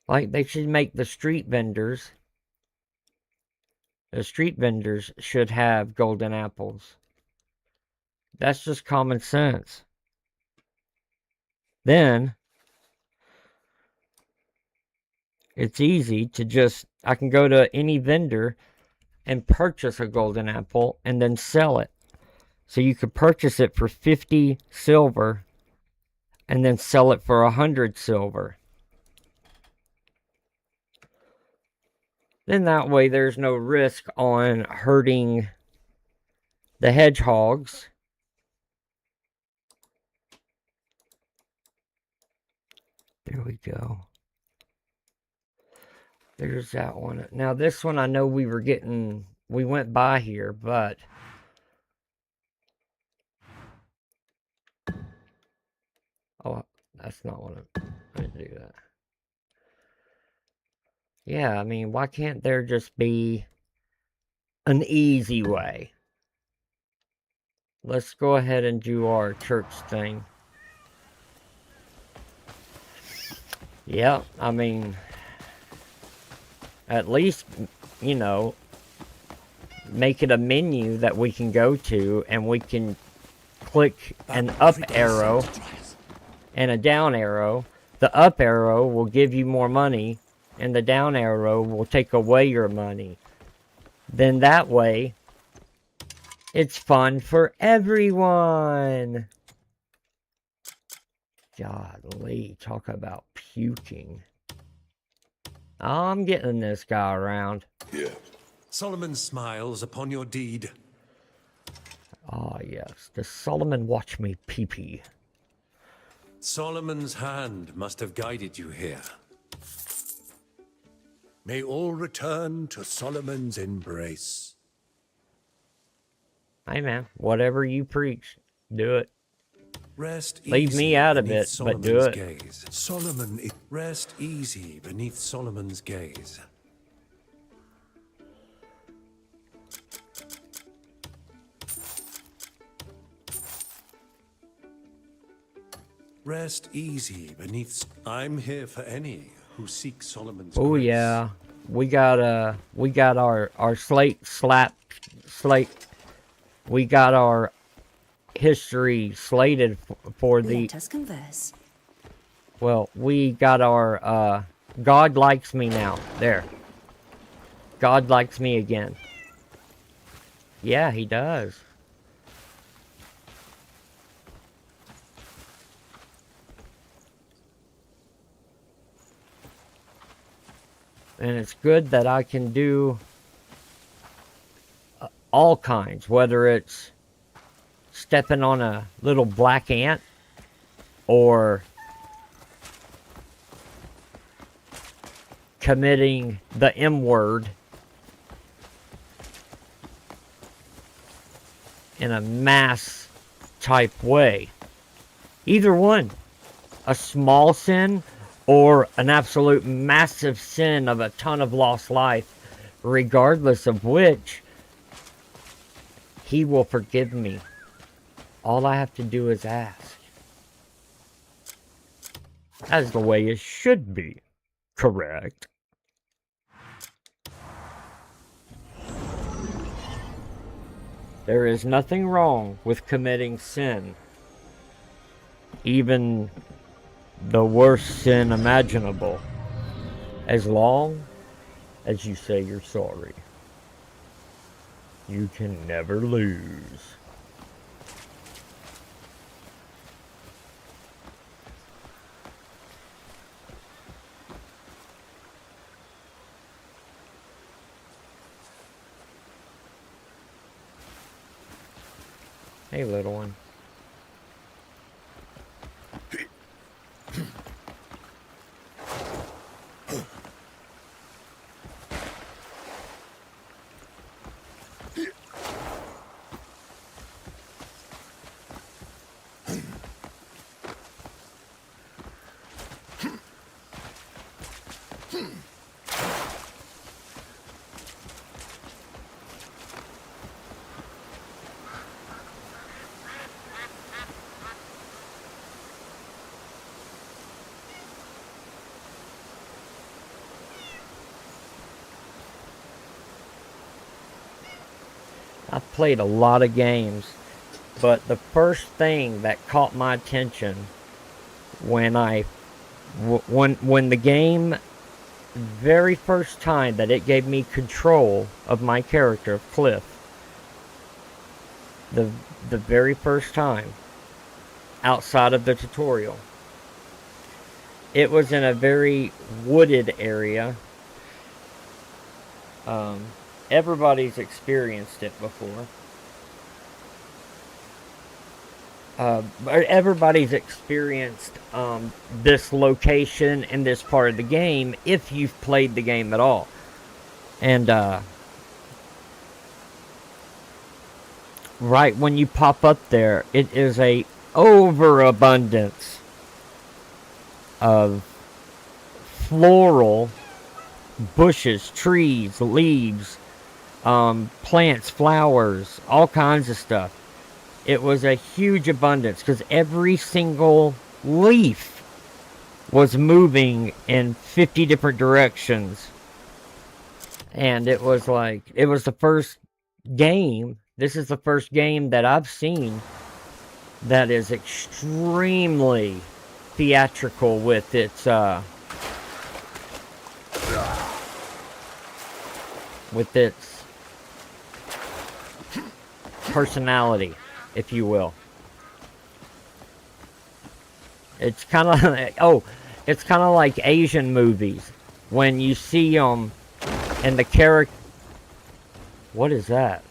Like, they should make the street vendors. The street vendors should have golden apples. That's just common sense. Then, it's easy to just, I can go to any vendor and purchase a golden apple and then sell it. So you could purchase it for 50 silver and then sell it for 100 silver. Then that way there's no risk on hurting the hedgehogs. There we go. There's that one. Now this one I know we went by here, but oh, that's not what I didn't do that. Yeah, I mean, why can't there just be an easy way? Let's go ahead and do our church thing. Yeah, I mean, at least, you know, make it a menu that we can go to and we can click an up arrow and a down arrow. The up arrow will give you more money and the down arrow will take away your money. Then that way, it's fun for everyone. Golly, talk about puking. I'm getting this guy around. Yeah. Solomon smiles upon your deed. Ah, yes. Does Solomon watch me pee-pee? Solomon's hand must have guided you here. May all return to Solomon's embrace. Hey, man. Whatever you preach, do it. Rest Leave easy me out of beneath it, but do Solomon's it. gaze. Rest easy beneath Solomon's gaze. Rest easy beneath. I'm here for any who seek Solomon's Oh grace. yeah, we got our slate. We got our history slated for the. Let us converse. Well, we got our God likes me now. There. God likes me again. Yeah, he does. And it's good that I can do all kinds, whether it's stepping on a little black ant or committing the M word in a mass type way. Either one. A small sin or an absolute massive sin of a ton of lost life, regardless of which, he will forgive me. All I have to do is ask. As the way it should be. Correct. There is nothing wrong with committing sin. Even the worst sin imaginable, as long as you say you're sorry. You can never lose. Hey, little one. I've played a lot of games, but the first thing that caught my attention when when the game, very first time that it gave me control of my character, Cliff, the very first time, outside of the tutorial, it was in a very wooded area. Everybody's experienced it before. Everybody's experienced this location and this part of the game if you've played the game at all. And right when you pop up there, it is a overabundance of floral bushes, trees, leaves, plants, flowers, all kinds of stuff. It was a huge abundance because every single leaf was moving in 50 different directions. And it was like, it was the first game. This is the first game that I've seen that is extremely theatrical with its personality, if you will. It's kind of it's kind of like Asian movies when you see them and the character. What is that?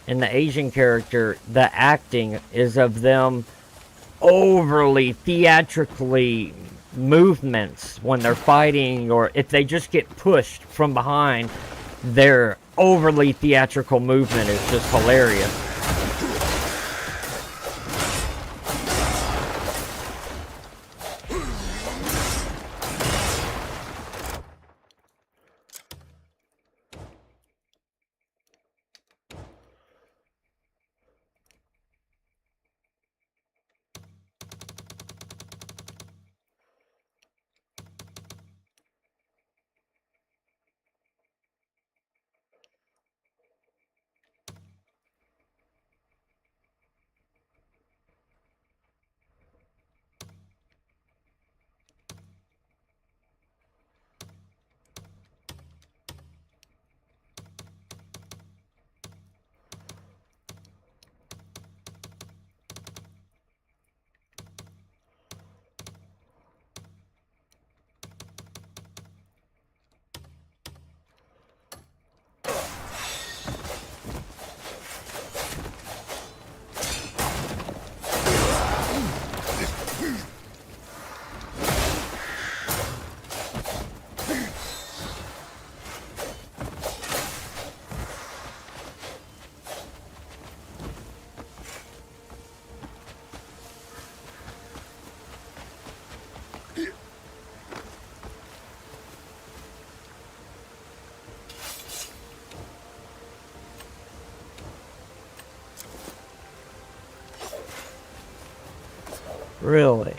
In the Asian character, the acting is of them overly theatrically movements when they're fighting, or if they just get pushed from behind, their overly theatrical movement is just hilarious. Really?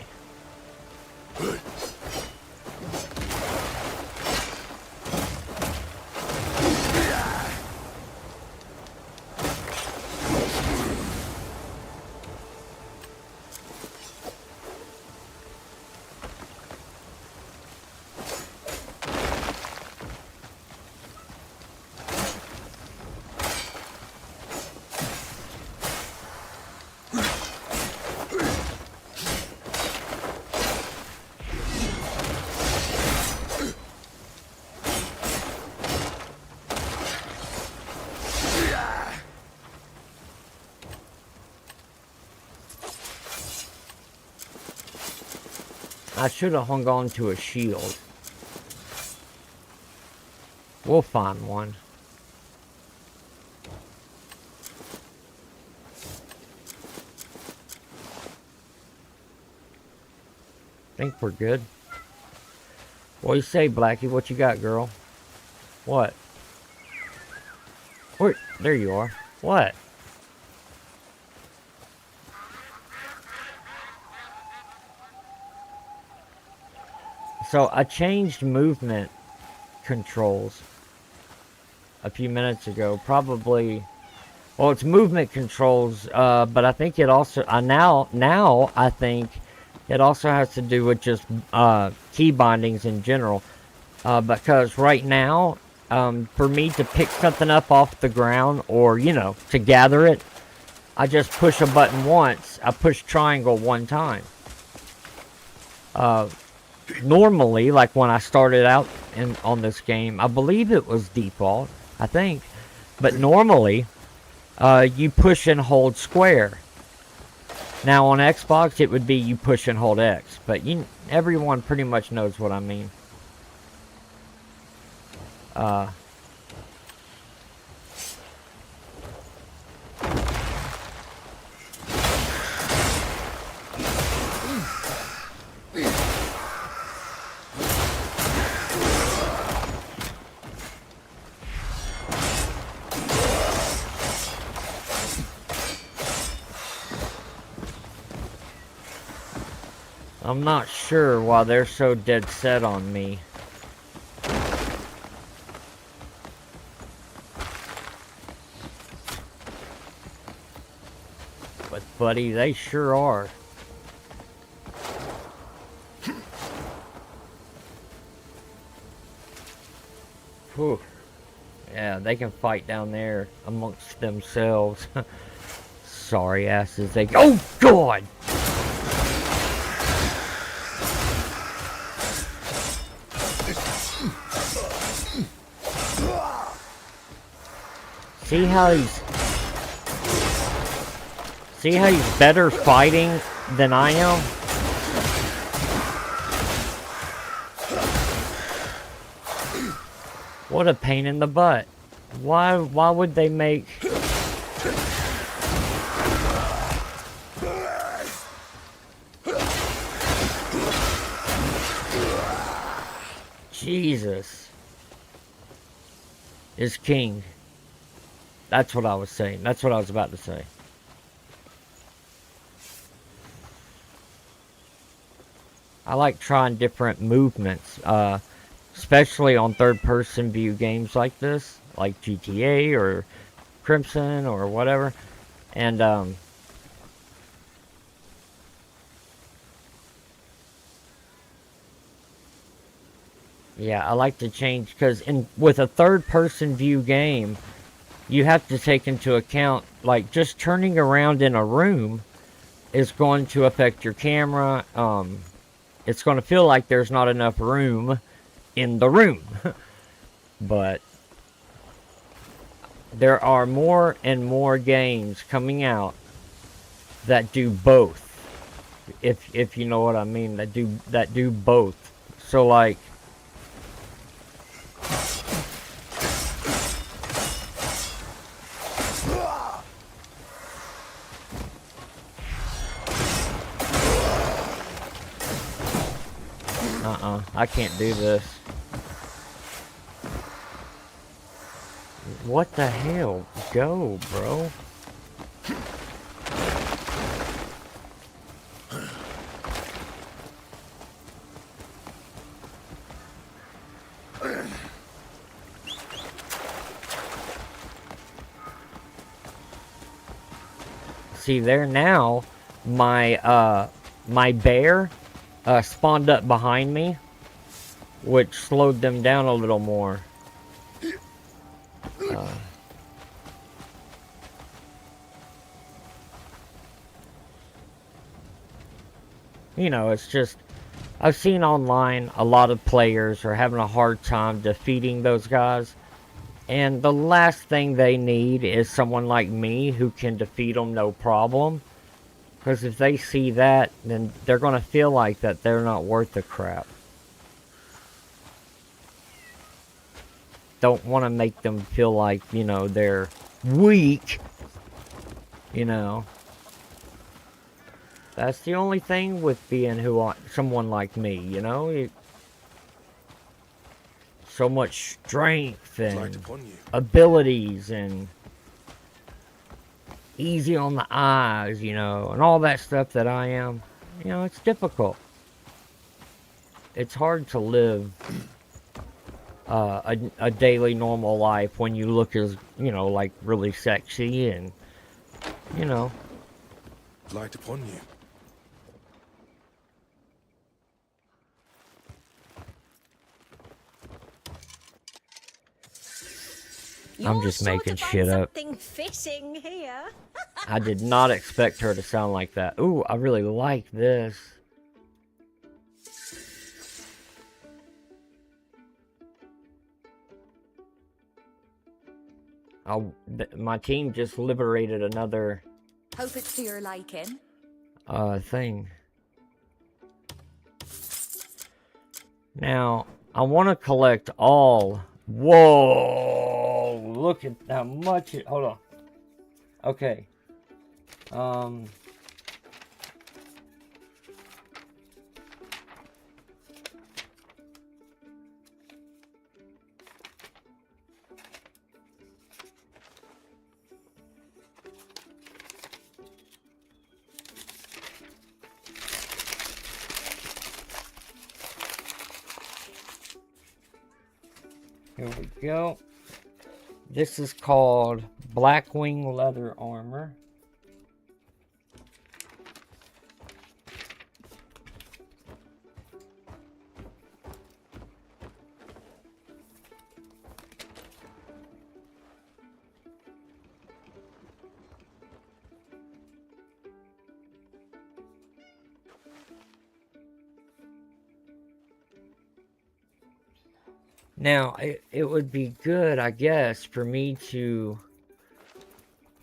I should have hung on to a shield. We'll find one. Think we're good. What do you say, Blackie? What you got, girl? What? Where? There you are. What? So I changed movement controls a few minutes ago. Probably, well, it's movement controls, but I think it also now I think it also has to do with just key bindings in general. Because right now, for me to pick something up off the ground, or to gather it, I just push a button once. I push triangle one time. Normally, like when I started out on this game, I believe it was default, I think. But normally, you push and hold square. Now on Xbox, it would be you push and hold X. But everyone pretty much knows what I mean. I'm not sure why they're so dead set on me. But buddy, they sure are. Whew. Yeah, they can fight down there amongst themselves. Sorry asses, they... Oh, God! See how he's better fighting than I am? What a pain in the butt. Why would they make... Jesus is king. That's what I was saying. That's what I was about to say. I like trying different movements, especially on third-person view games like this, like GTA or Crimson or whatever. And yeah, I like to change because with a third-person view game, you have to take into account, like, just turning around in a room is going to affect your camera. It's going to feel like there's not enough room in the room. But there are more and more games coming out that do both. If you know what I mean, that do both. So like I can't do this. What the hell? Go, bro. See, there now, my bear spawned up behind me, which slowed them down a little more. You know, it's just, I've seen online a lot of players are having a hard time defeating those guys. And the last thing they need is someone like me who can defeat them no problem. Because if they see that, then they're going to feel like that they're not worth the crap. Don't want to make them feel like, you know, they're weak. You know. That's the only thing with being someone like me, you know? So much strength and abilities and easy on the eyes, you know, and all that stuff that I am. You know, it's difficult. It's hard to live a daily normal life when you look as, you know, like really sexy and, you know. Light upon you. I'm just making shit up. Something fitting here. I did not expect her to sound like that. Ooh, I really like this. My team just liberated another Hope it's to your liking. thing. Now, I want to collect all. Whoa! Look at how much it. Hold on. Okay. Here we go. This is called Blackwing leather armor. Now, it would be good, I guess, for me to...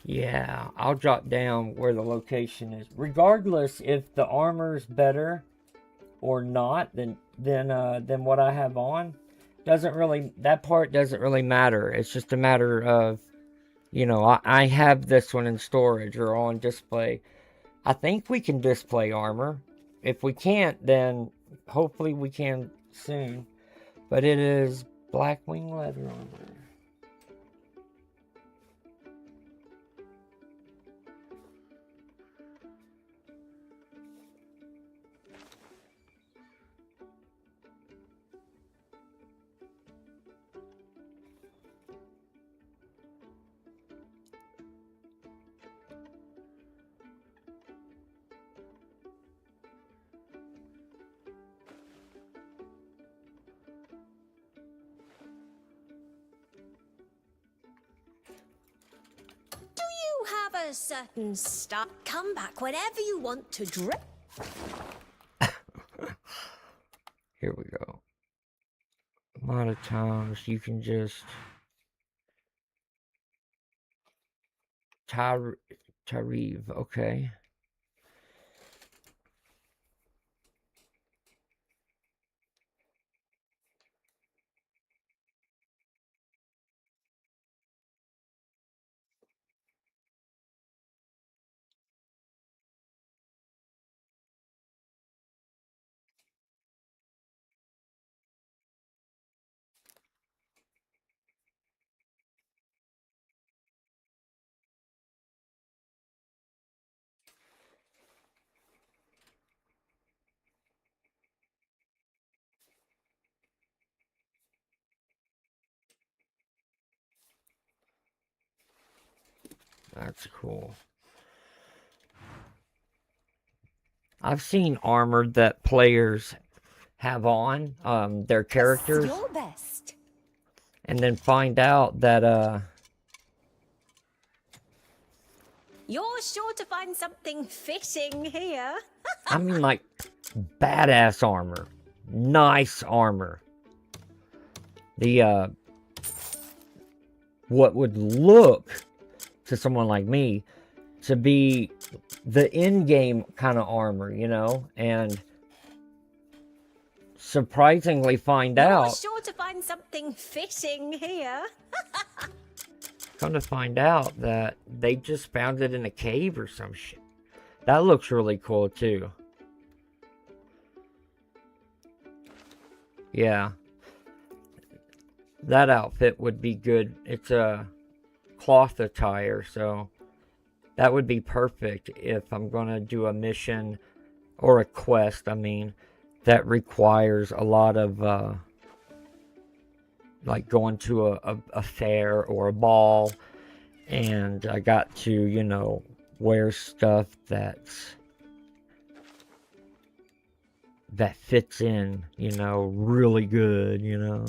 Yeah, I'll jot down where the location is. Regardless if the armor's better or not than what I have on, that part doesn't really matter. It's just a matter of, you know, I have this one in storage or on display. I think we can display armor. If we can't, then hopefully we can soon. But it is Blackwing leather armor. Have a certain start. Come back whenever you want to drip. Here we go. A lot of times you can just Tariv, okay. That's cool. I've seen armor that players have on their characters, Your best. and then find out that You're sure to find something fitting here. I mean, like, badass armor, nice armor. The what would look to someone like me to be the in-game kind of armor, you know, and surprisingly find You're out, sure to find something fitting here. come to find out that they just found it in a cave or some shit. That looks really cool too. Yeah. That outfit would be good. It's a cloth attire, so that would be perfect if I'm gonna do a mission or a quest, I mean, that requires a lot of like going to a fair or a ball, and I got to, you know, wear stuff that fits in, you know, really good, you know.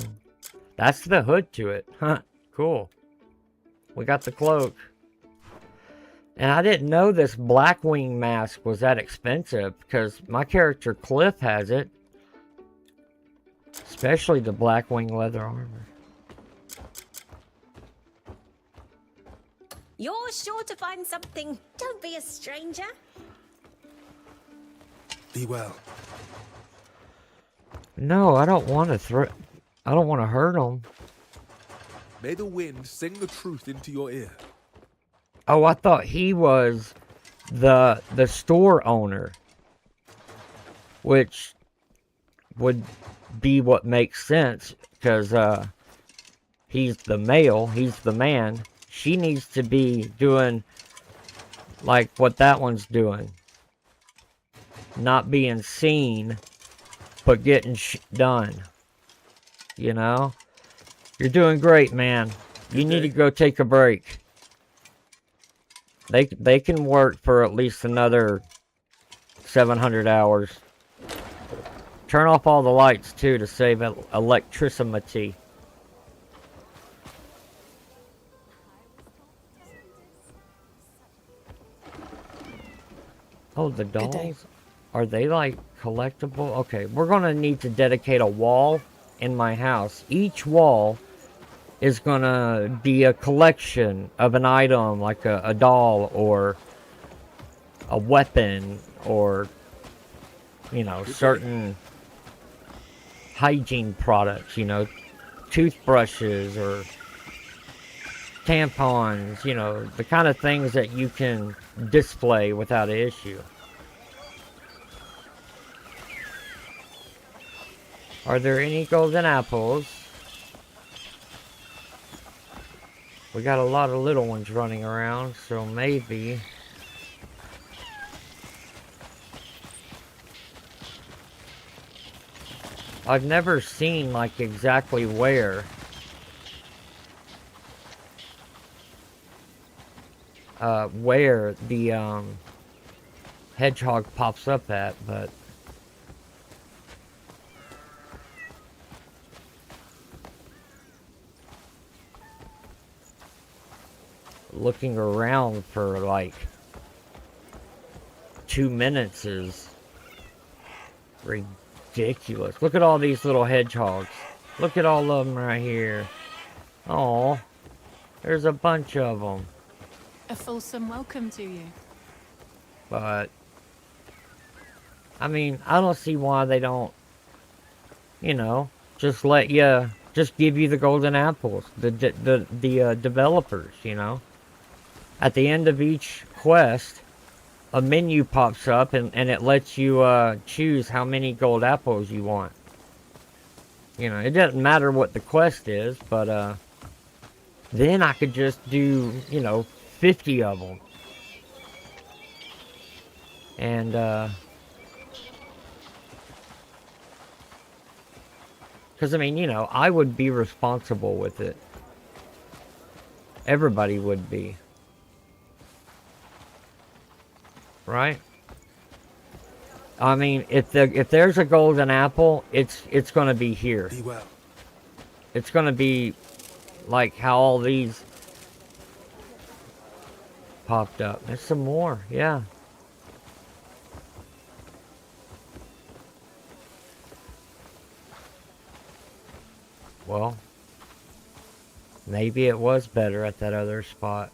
That's the hood to it. Huh, cool. We got the cloak. And I didn't know this Blackwing mask was that expensive, because my character Cliff has it. Especially the Blackwing leather armor. You're sure to find something. Don't be a stranger. Be well. No, I don't want to I don't want to hurt him. May the wind sing the truth into your ear. Oh, I thought he was the store owner, which would be what makes sense, because he's the male, he's the man. She needs to be doing like what that one's doing, not being seen, but getting done, you know. You're doing great, man. You need to go take a break. They can work for at least another 700 hours. Turn off all the lights too to save electricity. Oh, the dolls? Are they like collectible? Okay, we're gonna need to dedicate a wall in my house. Each wall is gonna be a collection of an item, like a doll or a weapon or, you know, certain hygiene products, you know, toothbrushes or tampons, you know, the kind of things that you can display without an issue. Are there any golden apples? We got a lot of little ones running around, so maybe. I've never seen, like, exactly where the hedgehog pops up at, but looking around for like 2 minutes is ridiculous. Look at all these little hedgehogs. Look at all of them right here. Oh, there's a bunch of them. A fulsome welcome to you. But I mean, I don't see why they don't, you know, just give you the golden apples. The developers, you know. At the end of each quest, a menu pops up and it lets you choose how many gold apples you want. You know, it doesn't matter what the quest is, but then I could just do, you know, 50 of them. And because, I mean, you know, I would be responsible with it. Everybody would be. Right? I mean, if there's a golden apple, it's gonna be here. Be well. It's gonna be like how all these popped up. There's some more, yeah. Well, maybe it was better at that other spot.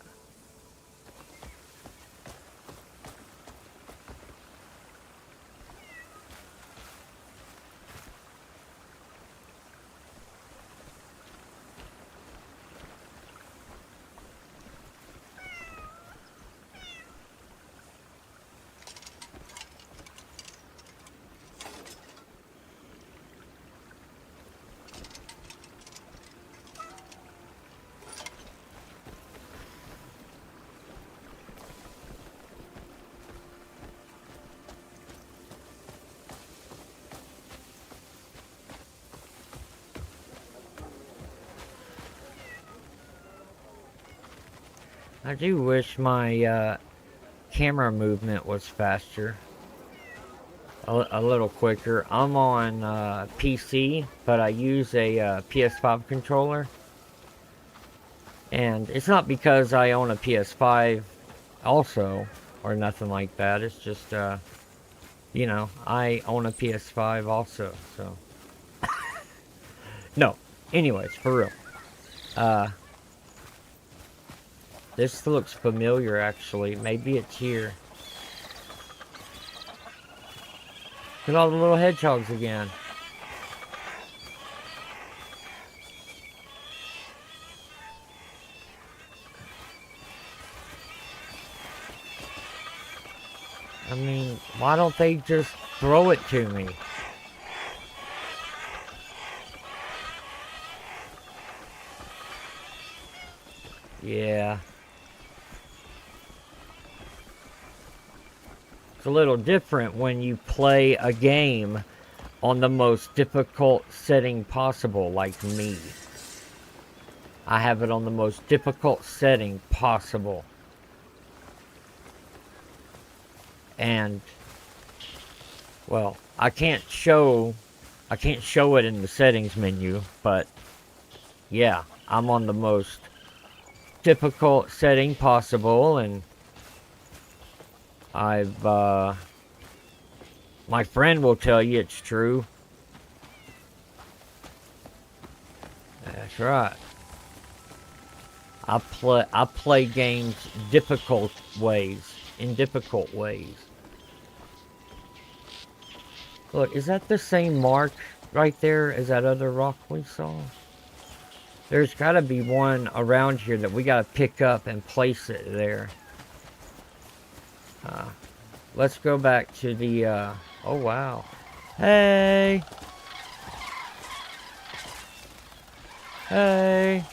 I do wish my camera movement was faster. A little quicker. I'm on PC, but I use a PS5 controller. And it's not because I own a PS5 also, or nothing like that. It's just, you know, I own a PS5 also, so. No, anyways, for real. This looks familiar, actually. Maybe it's here. Look at all the little hedgehogs again. I mean, why don't they just throw it to me? Yeah. It's a little different when you play a game on the most difficult setting possible, like me. I have it on the most difficult setting possible. And, well, I can't show it in the settings menu, but yeah, I'm on the most difficult setting possible, and my friend will tell you it's true. That's right. I play games in difficult ways. Look, is that the same mark right there as that other rock we saw? There's got to be one around here that we got to pick up and place it there. Let's go back to the, oh wow. Hey! Hey!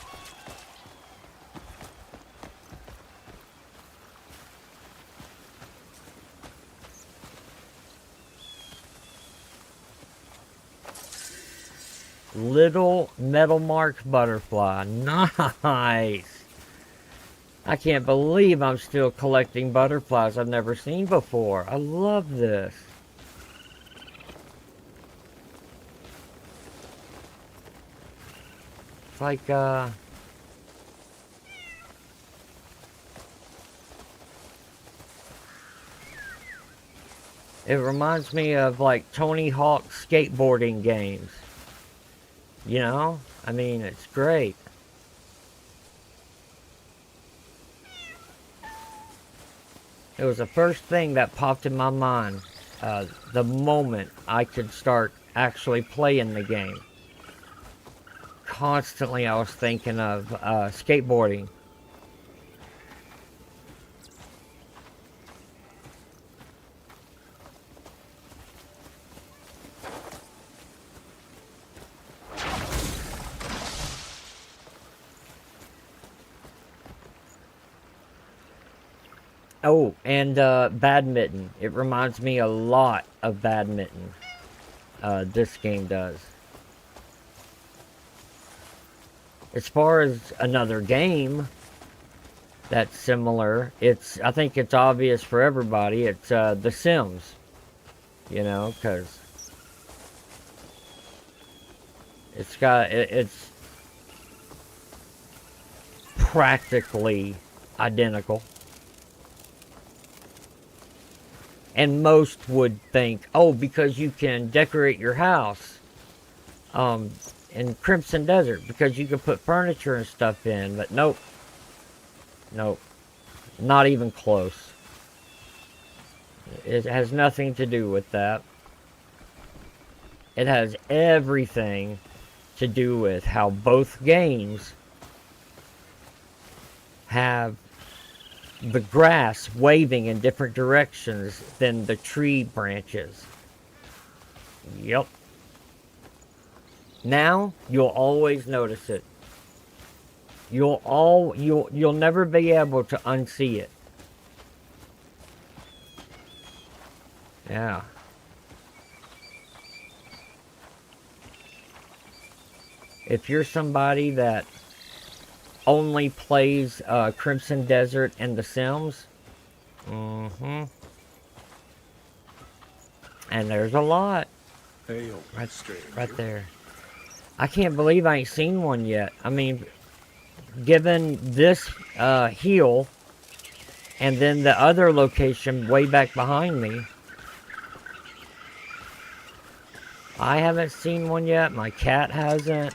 Little metal mark butterfly. Nice! I can't believe I'm still collecting butterflies I've never seen before. I love this. It's like, it reminds me of like Tony Hawk skateboarding games. You know? I mean, it's great. It was the first thing that popped in my mind the moment I could start actually playing the game. Constantly I was thinking of skateboarding. Oh, and badminton. It reminds me a lot of badminton. This game does. As far as another game that's similar, I think it's obvious for everybody. It's The Sims. You know, because it's practically identical. And most would think, oh, because you can decorate your house in Crimson Desert, because you can put furniture and stuff in. But nope. Nope. Not even close. It has nothing to do with that. It has everything to do with how both games have the grass waving in different directions than the tree branches. Yep. Now you'll always notice it. You'll never be able to unsee it. Yeah. If you're somebody that only plays Crimson Desert and The Sims. And there's a lot. Right there. I can't believe I ain't seen one yet. I mean, given this hill and then the other location way back behind me, I haven't seen one yet. My cat hasn't.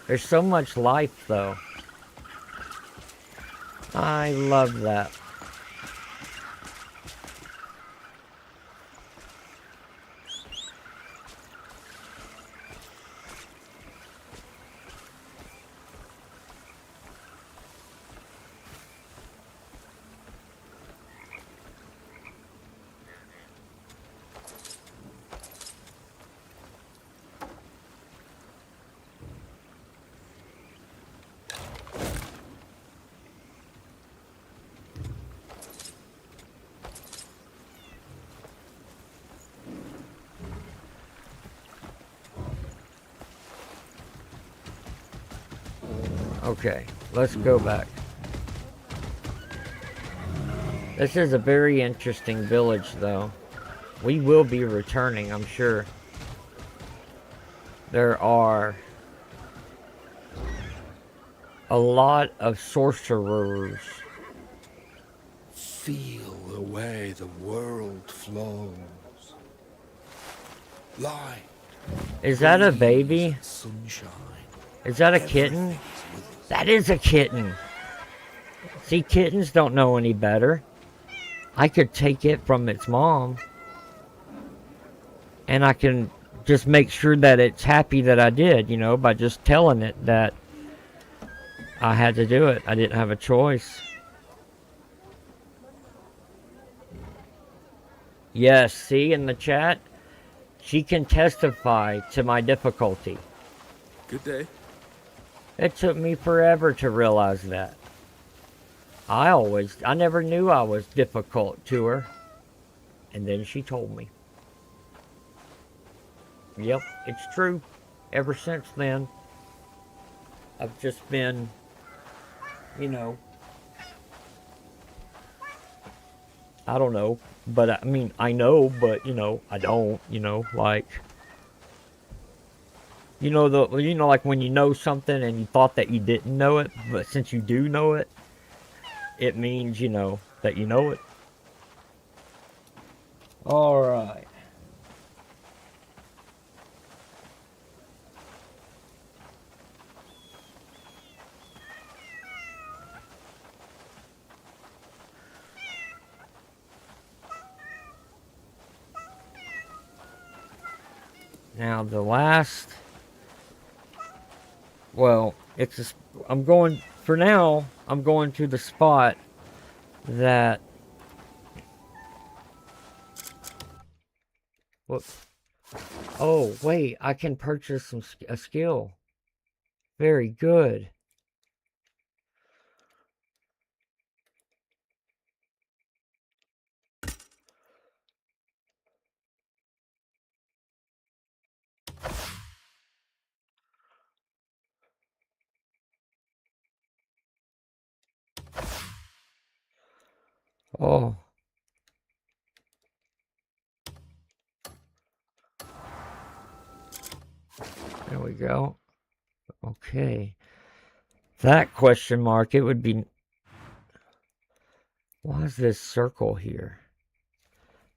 There's so much life, though. I love that. Okay, let's go back. This is a very interesting village, though. We will be returning, I'm sure. There are a lot of sorcerers. Feel the way the world flows. Light. Is that a breeze, baby? and sunshine. Is that a kitten? Everything's with us. That is a kitten. See, kittens don't know any better. I could take it from its mom. And I can just make sure that it's happy that I did, you know, by just telling it that I had to do it. I didn't have a choice. Yes, see in the chat? She can testify to my difficulty. Good day. It took me forever to realize that. I never knew I was difficult to her. And then she told me. Yep, it's true. Ever since then, I've just been, you know, I don't know, but I mean, I know, but, you know, I don't, you know, like, you know, like when you know something and you thought that you didn't know it, but since you do know it, it means, you know, that you know it. All right. Now the last, well, I'm going to the spot that, what, oh, wait, I can purchase a skill. Very good. Oh. There we go. Okay. That question mark, it would be... Why is this circle here?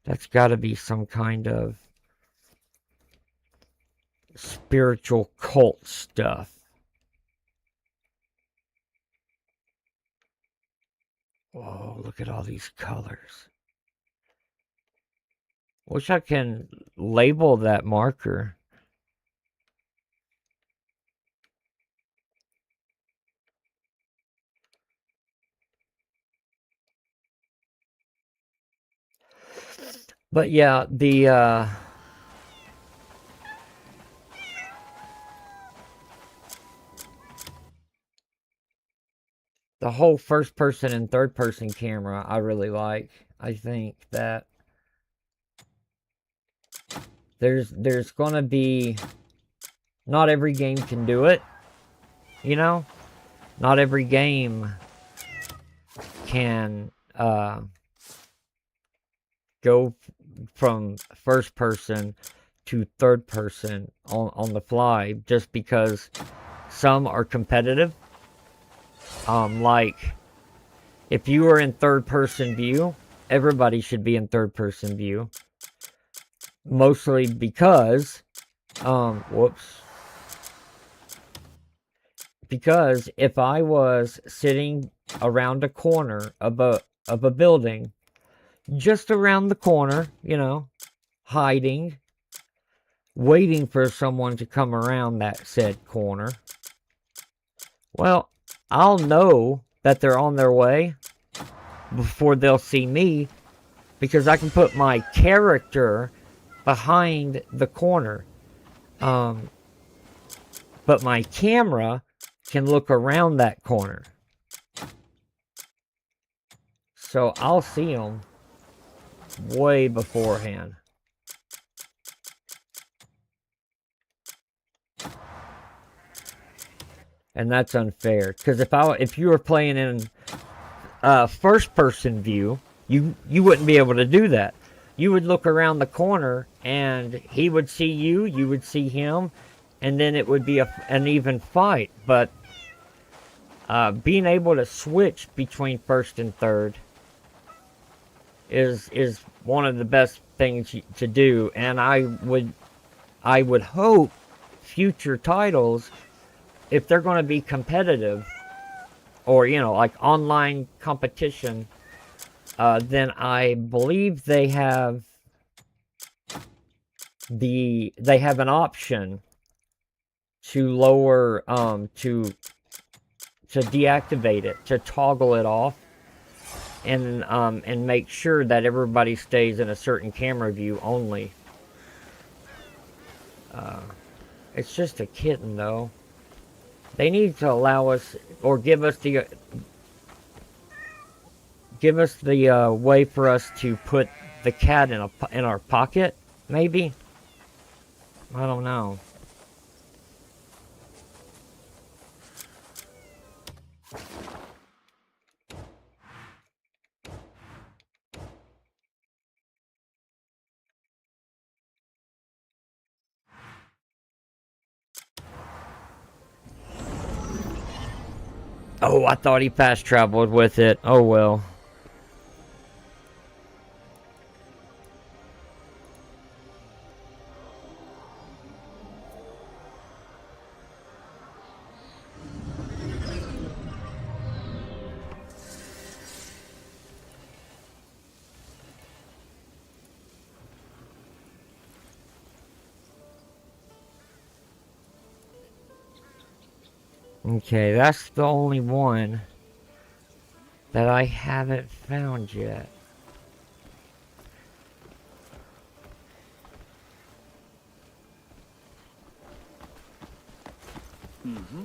That's got to be some kind of spiritual cult stuff. Whoa, look at all these colors. Wish I can label that marker. But yeah, the whole first person and third person camera I really like. I think that there's gonna be, not every game can do it, you know? Not every game can go from first person to third person on the fly, just because some are competitive. Like, if you are in third person view, everybody should be in third person view. Mostly because, because if I was sitting around a corner of a building, just around the corner, you know, hiding, waiting for someone to come around that said corner, well, I'll know that they're on their way before they'll see me, because I can put my character behind the corner. But my camera can look around that corner. So I'll see them way beforehand. and that's unfair. Because if you were playing in first person view, you wouldn't be able to do that. You would look around the corner and he would see you, you would see him, and then it would be an even fight. But being able to switch between first and third is one of the best things to do. And I would hope future titles, if they're going to be competitive, or like online competition, then I believe they have an option to lower to deactivate it, to toggle it off, and make sure that everybody stays in a certain camera view only. It's just a kitten, though. They need to allow us, or give us the way for us to put the cat in our pocket, maybe? I don't know. Oh, I thought he fast traveled with it. Oh well. Okay, that's the only one that I haven't found yet. Mm-hmm.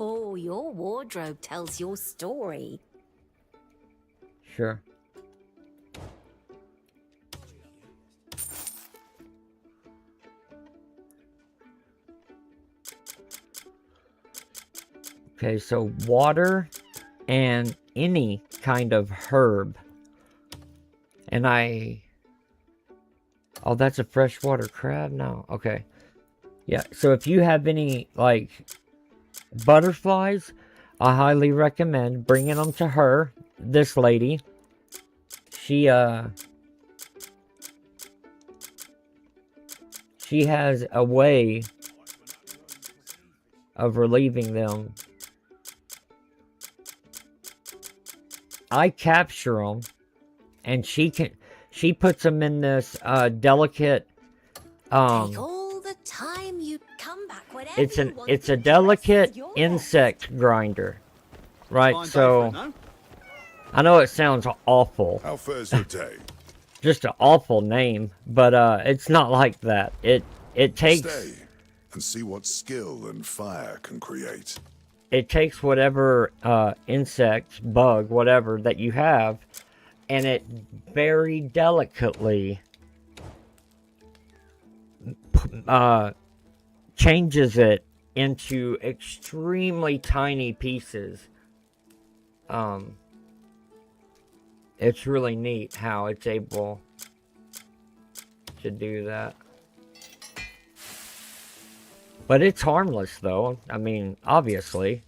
Oh, your wardrobe tells your story. Sure. Okay, so water and any kind of herb. And oh, that's a freshwater crab? No. Okay. Yeah, so if you have any, like, butterflies, I highly recommend bringing them to her, this lady. She has a way of relieving them. I capture them, and she puts them in this delicate Take all the time you come back whenever it's a delicate insect grinder, right? So I know it sounds awful. How fares your day? Just an awful name, but it's not like that. It takes Stay and see what skill and fire can create. It takes whatever insect, bug, whatever that you have, and it very delicately changes it into extremely tiny pieces. It's really neat how it's able to do that. But it's harmless, though. I mean, obviously.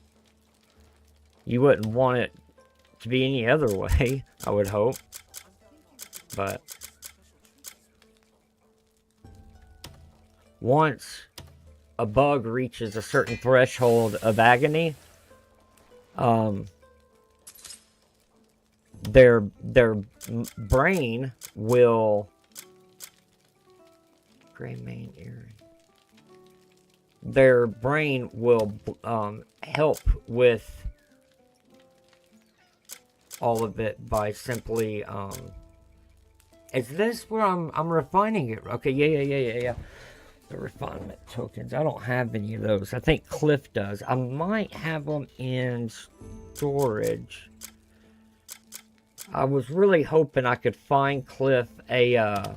You wouldn't want it to be any other way, I would hope. But once a bug reaches a certain threshold of agony, their brain will... Gray mane earring. Their brain will help with all of it by simply is this where I'm refining it? Okay, yeah. The refinement tokens. I don't have any of those. I think Cliff does. I might have them in storage. I was really hoping I could find Cliff a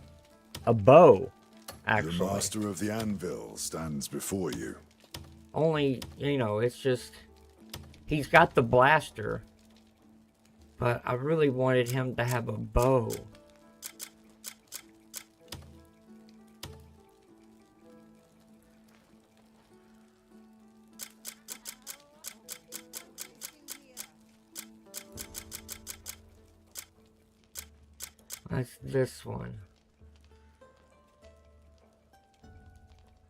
bow, actually. The master of the anvil stands before you. Only, you know, it's just... He's got the blaster. But I really wanted him to have a bow. That's this one.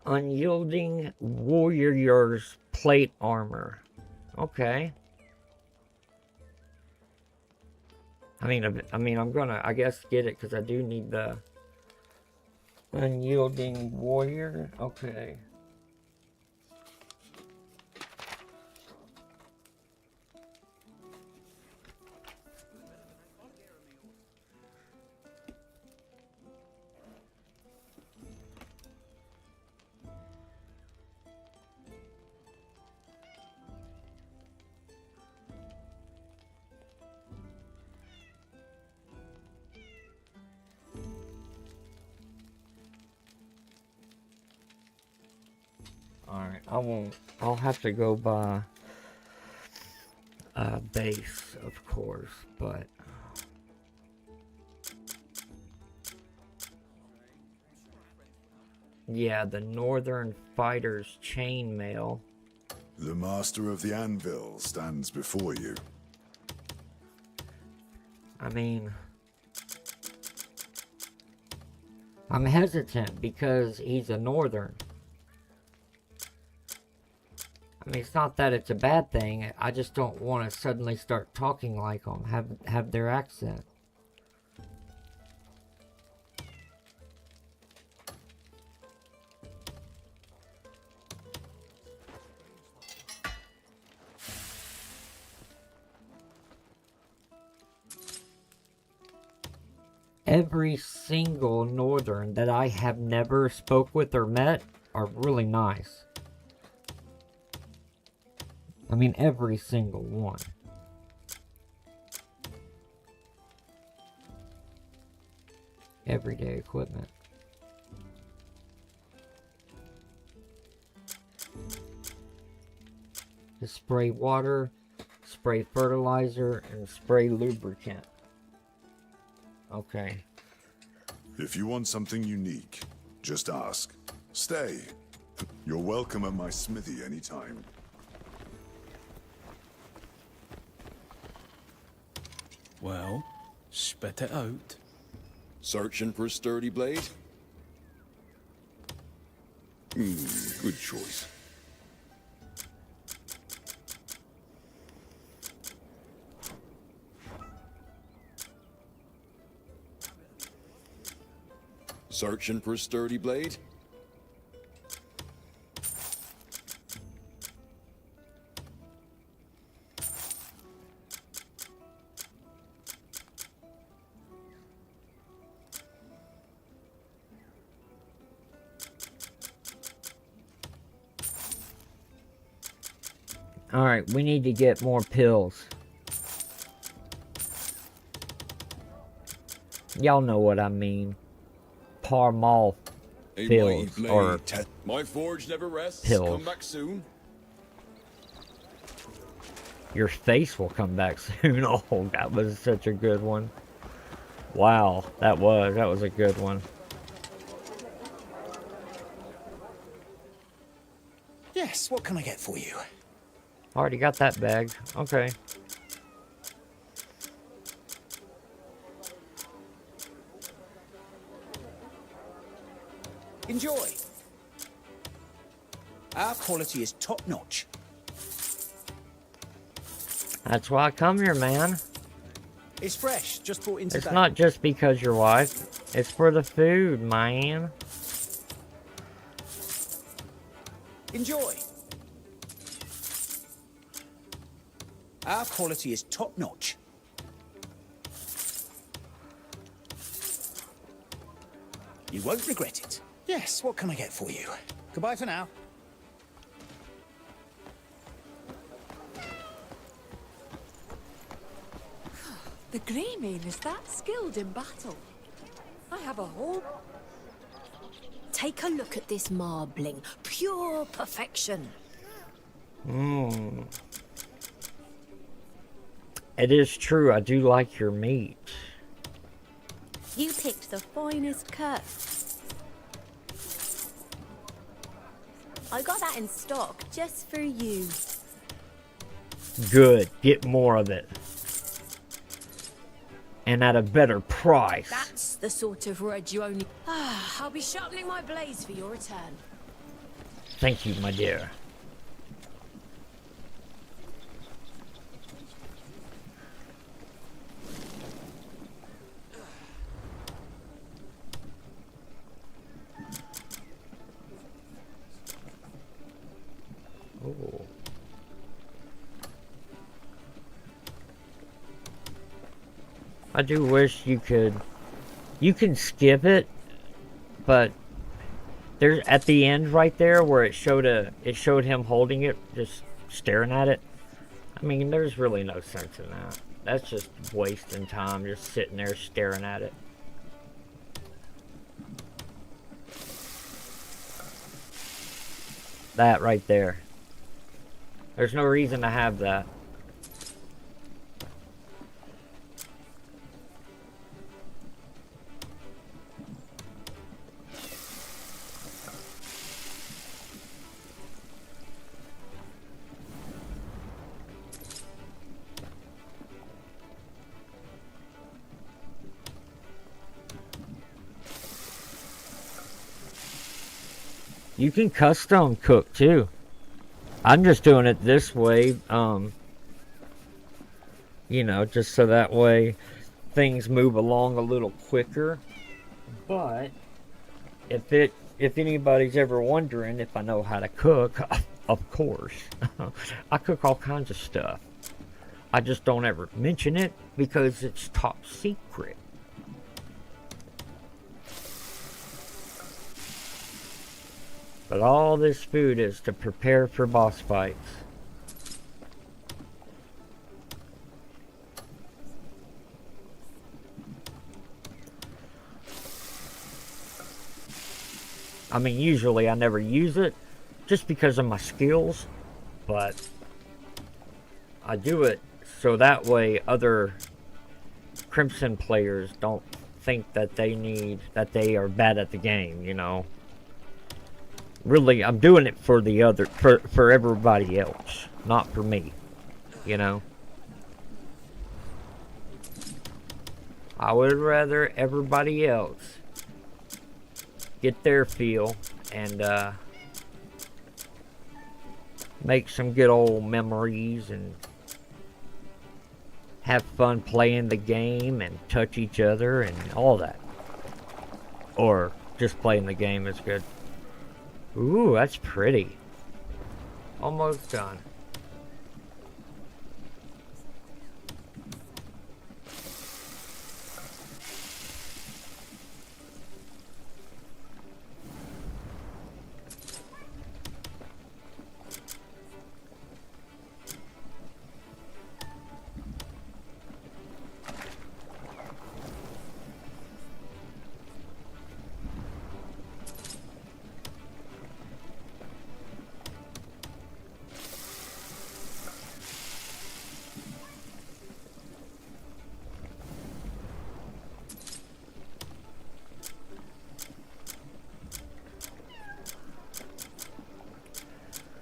Unyielding warrior's plate armor. Okay. I mean, I'm gonna, I guess, get it because I do need the unyielding warrior. Okay. Alright, I'll have to go by base, of course, but yeah, the Northern Fighters chainmail. The master of the anvil stands before you. I mean, I'm hesitant because he's a Northern. I mean, it's not that it's a bad thing. I just don't want to suddenly start talking like them, have their accent. Every single Northern that I have never spoke with or met are really nice. I mean, every single one. Everyday equipment. To spray water, spray fertilizer, and spray lubricant. Okay. If you want something unique, just ask. Stay. You're welcome at my smithy anytime. Well, spit it out. Searching for a sturdy blade? Good choice. Searching for a sturdy blade? Alright, we need to get more pills. Y'all know what I mean. Parmal pills, or my forge never rests. pills. Come back soon. Your face will come back soon. Oh, that was such a good one. Wow, that was a good one. Yes, what can I get for you? Already got that bag. Okay. Enjoy. Our quality is top notch. That's why I come here, man. It's fresh, just brought in today. It's not just because your wife. It's for the food, man. Enjoy. Our quality is top notch. You won't regret it. Yes, what can I get for you? Goodbye for now. The Greymane is that skilled in battle. I have a whole... Take a look at this marbling. Pure perfection. It is true, I do like your meat. You picked the finest cut. I got that in stock just for you. Good, get more of it. And at a better price. That's the sort of word you only... I'll be sharpening my blades for your return. Thank you, my dear. Oh. I do wish you can skip it, but there's at the end right there where it showed him holding it, just staring at it. I mean, there's really no sense in that. That's just wasting time, just sitting there staring at it. That right there. There's no reason to have that. You can custom cook too. I'm just doing it this way, you know, just so that way things move along a little quicker. But if anybody's ever wondering if I know how to cook, of course. I cook all kinds of stuff. I just don't ever mention it because it's top secret. But all this food is to prepare for boss fights. I mean, usually I never use it just because of my skills, but I do it so that way other Crimson players don't think that they are bad at the game, you know. Really, I'm doing it for for everybody else, not for me, you know. I would rather everybody else get their feel and make some good old memories and have fun playing the game and touch each other and all that. Or just playing the game is good. Ooh, that's pretty. Almost done.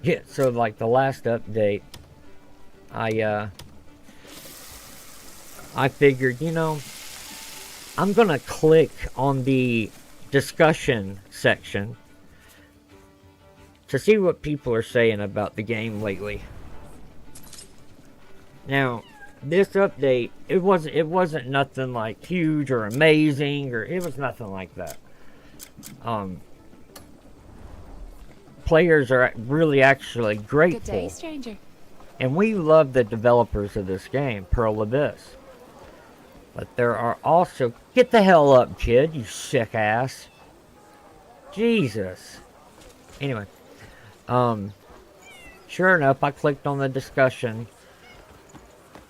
Yeah, so like the last update, I figured, you know, I'm gonna click on the discussion section to see what people are saying about the game lately. Now, this update, it wasn't nothing like huge or amazing, or it was nothing like that. Players are really actually grateful. Good day, stranger. And we love the developers of this game, Pearl Abyss. But there are also... Get the hell up, kid, you sick ass. Jesus. Anyway. Sure enough, I clicked on the discussion.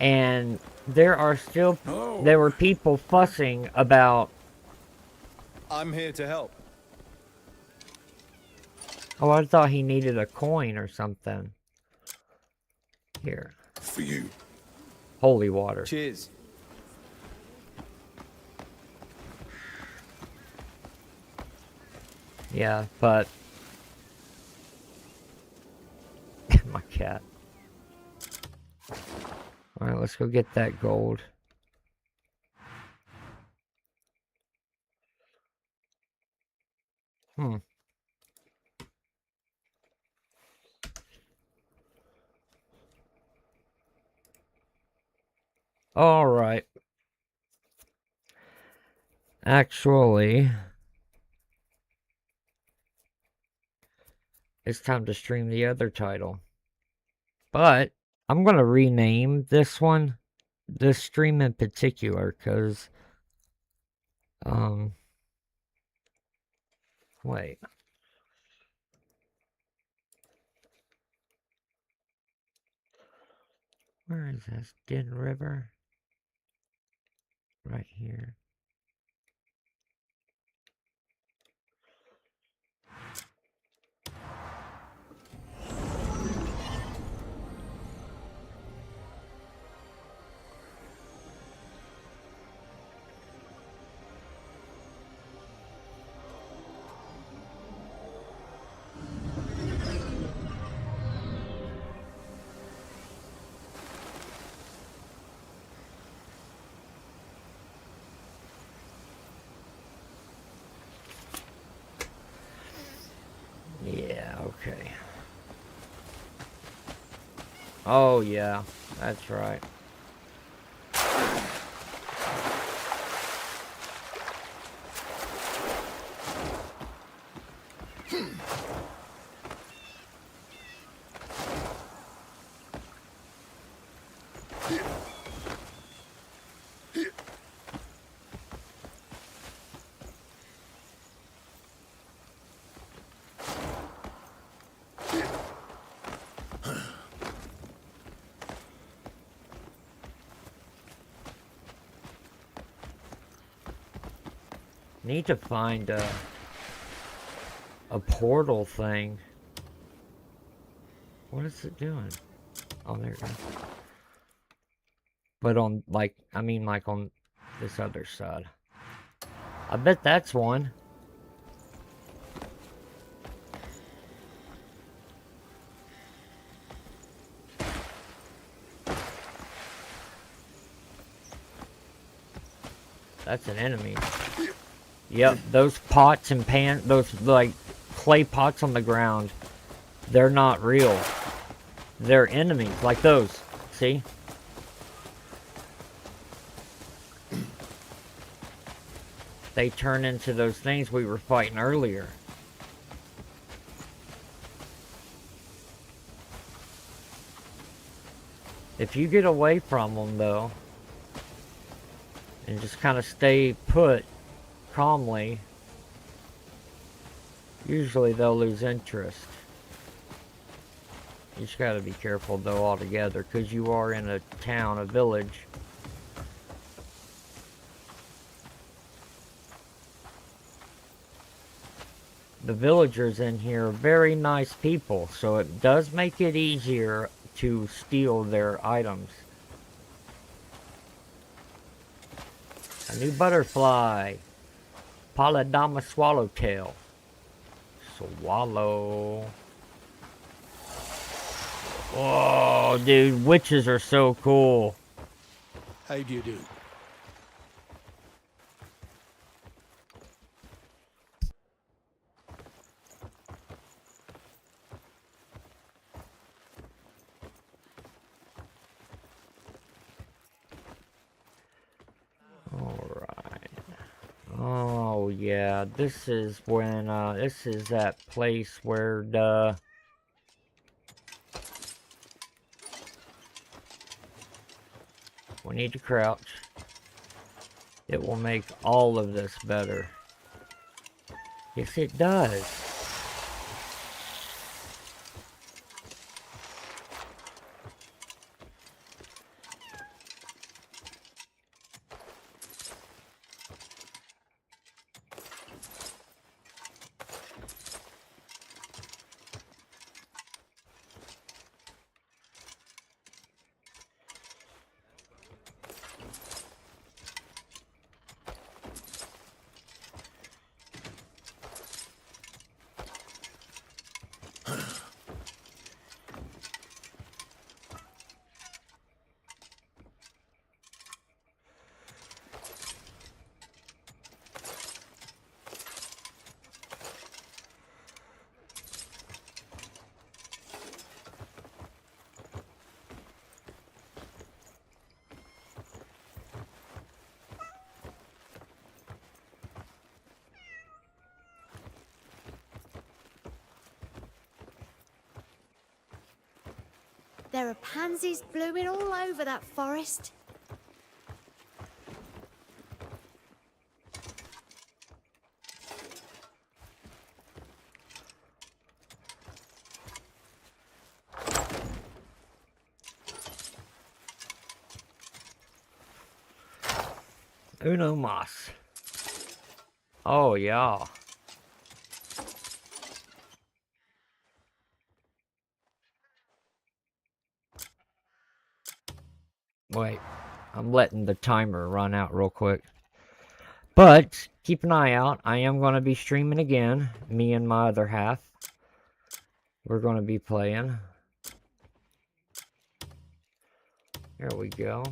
And there were people fussing about... I'm here to help. Oh, I thought he needed a coin or something. Here. For you. Holy water. Cheers. Yeah, but... My cat. Alright, let's go get that gold. Alright. Actually, it's time to stream the other title. But I'm going to rename this one, this stream in particular, because, wait. Where is this? Din River? Right here. Yeah, okay. Oh, yeah, that's right. Need to find a portal thing. What is it doing? Oh, there it goes. But on, like, I mean, like on this other side. I bet that's one. That's an enemy. Yep, those pots and those, like, clay pots on the ground, they're not real. They're enemies, like those. See? They turn into those things we were fighting earlier. If you get away from them, though, and just kind of stay put calmly, usually they'll lose interest. You just gotta be careful, though, altogether, because you are in a town, a village. The villagers in here are very nice people, so it does make it easier to steal their items. A new butterfly. Polydama swallowtail. Swallow. Oh, dude, witches are so cool. How do you do? Oh, yeah, this is when, this is that place where the... We need to crouch. It will make all of this better. Yes, it does. There are pansies blooming all over that forest. Uno mas. Oh, yeah. Wait, I'm letting the timer run out real quick. But keep an eye out. I am going to be streaming again. Me and my other half. We're going to be playing. There we go.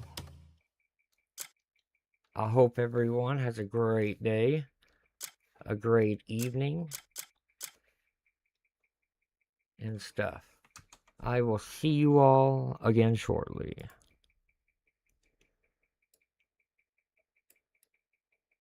I hope everyone has a great day. A great evening. And stuff. I will see you all again shortly.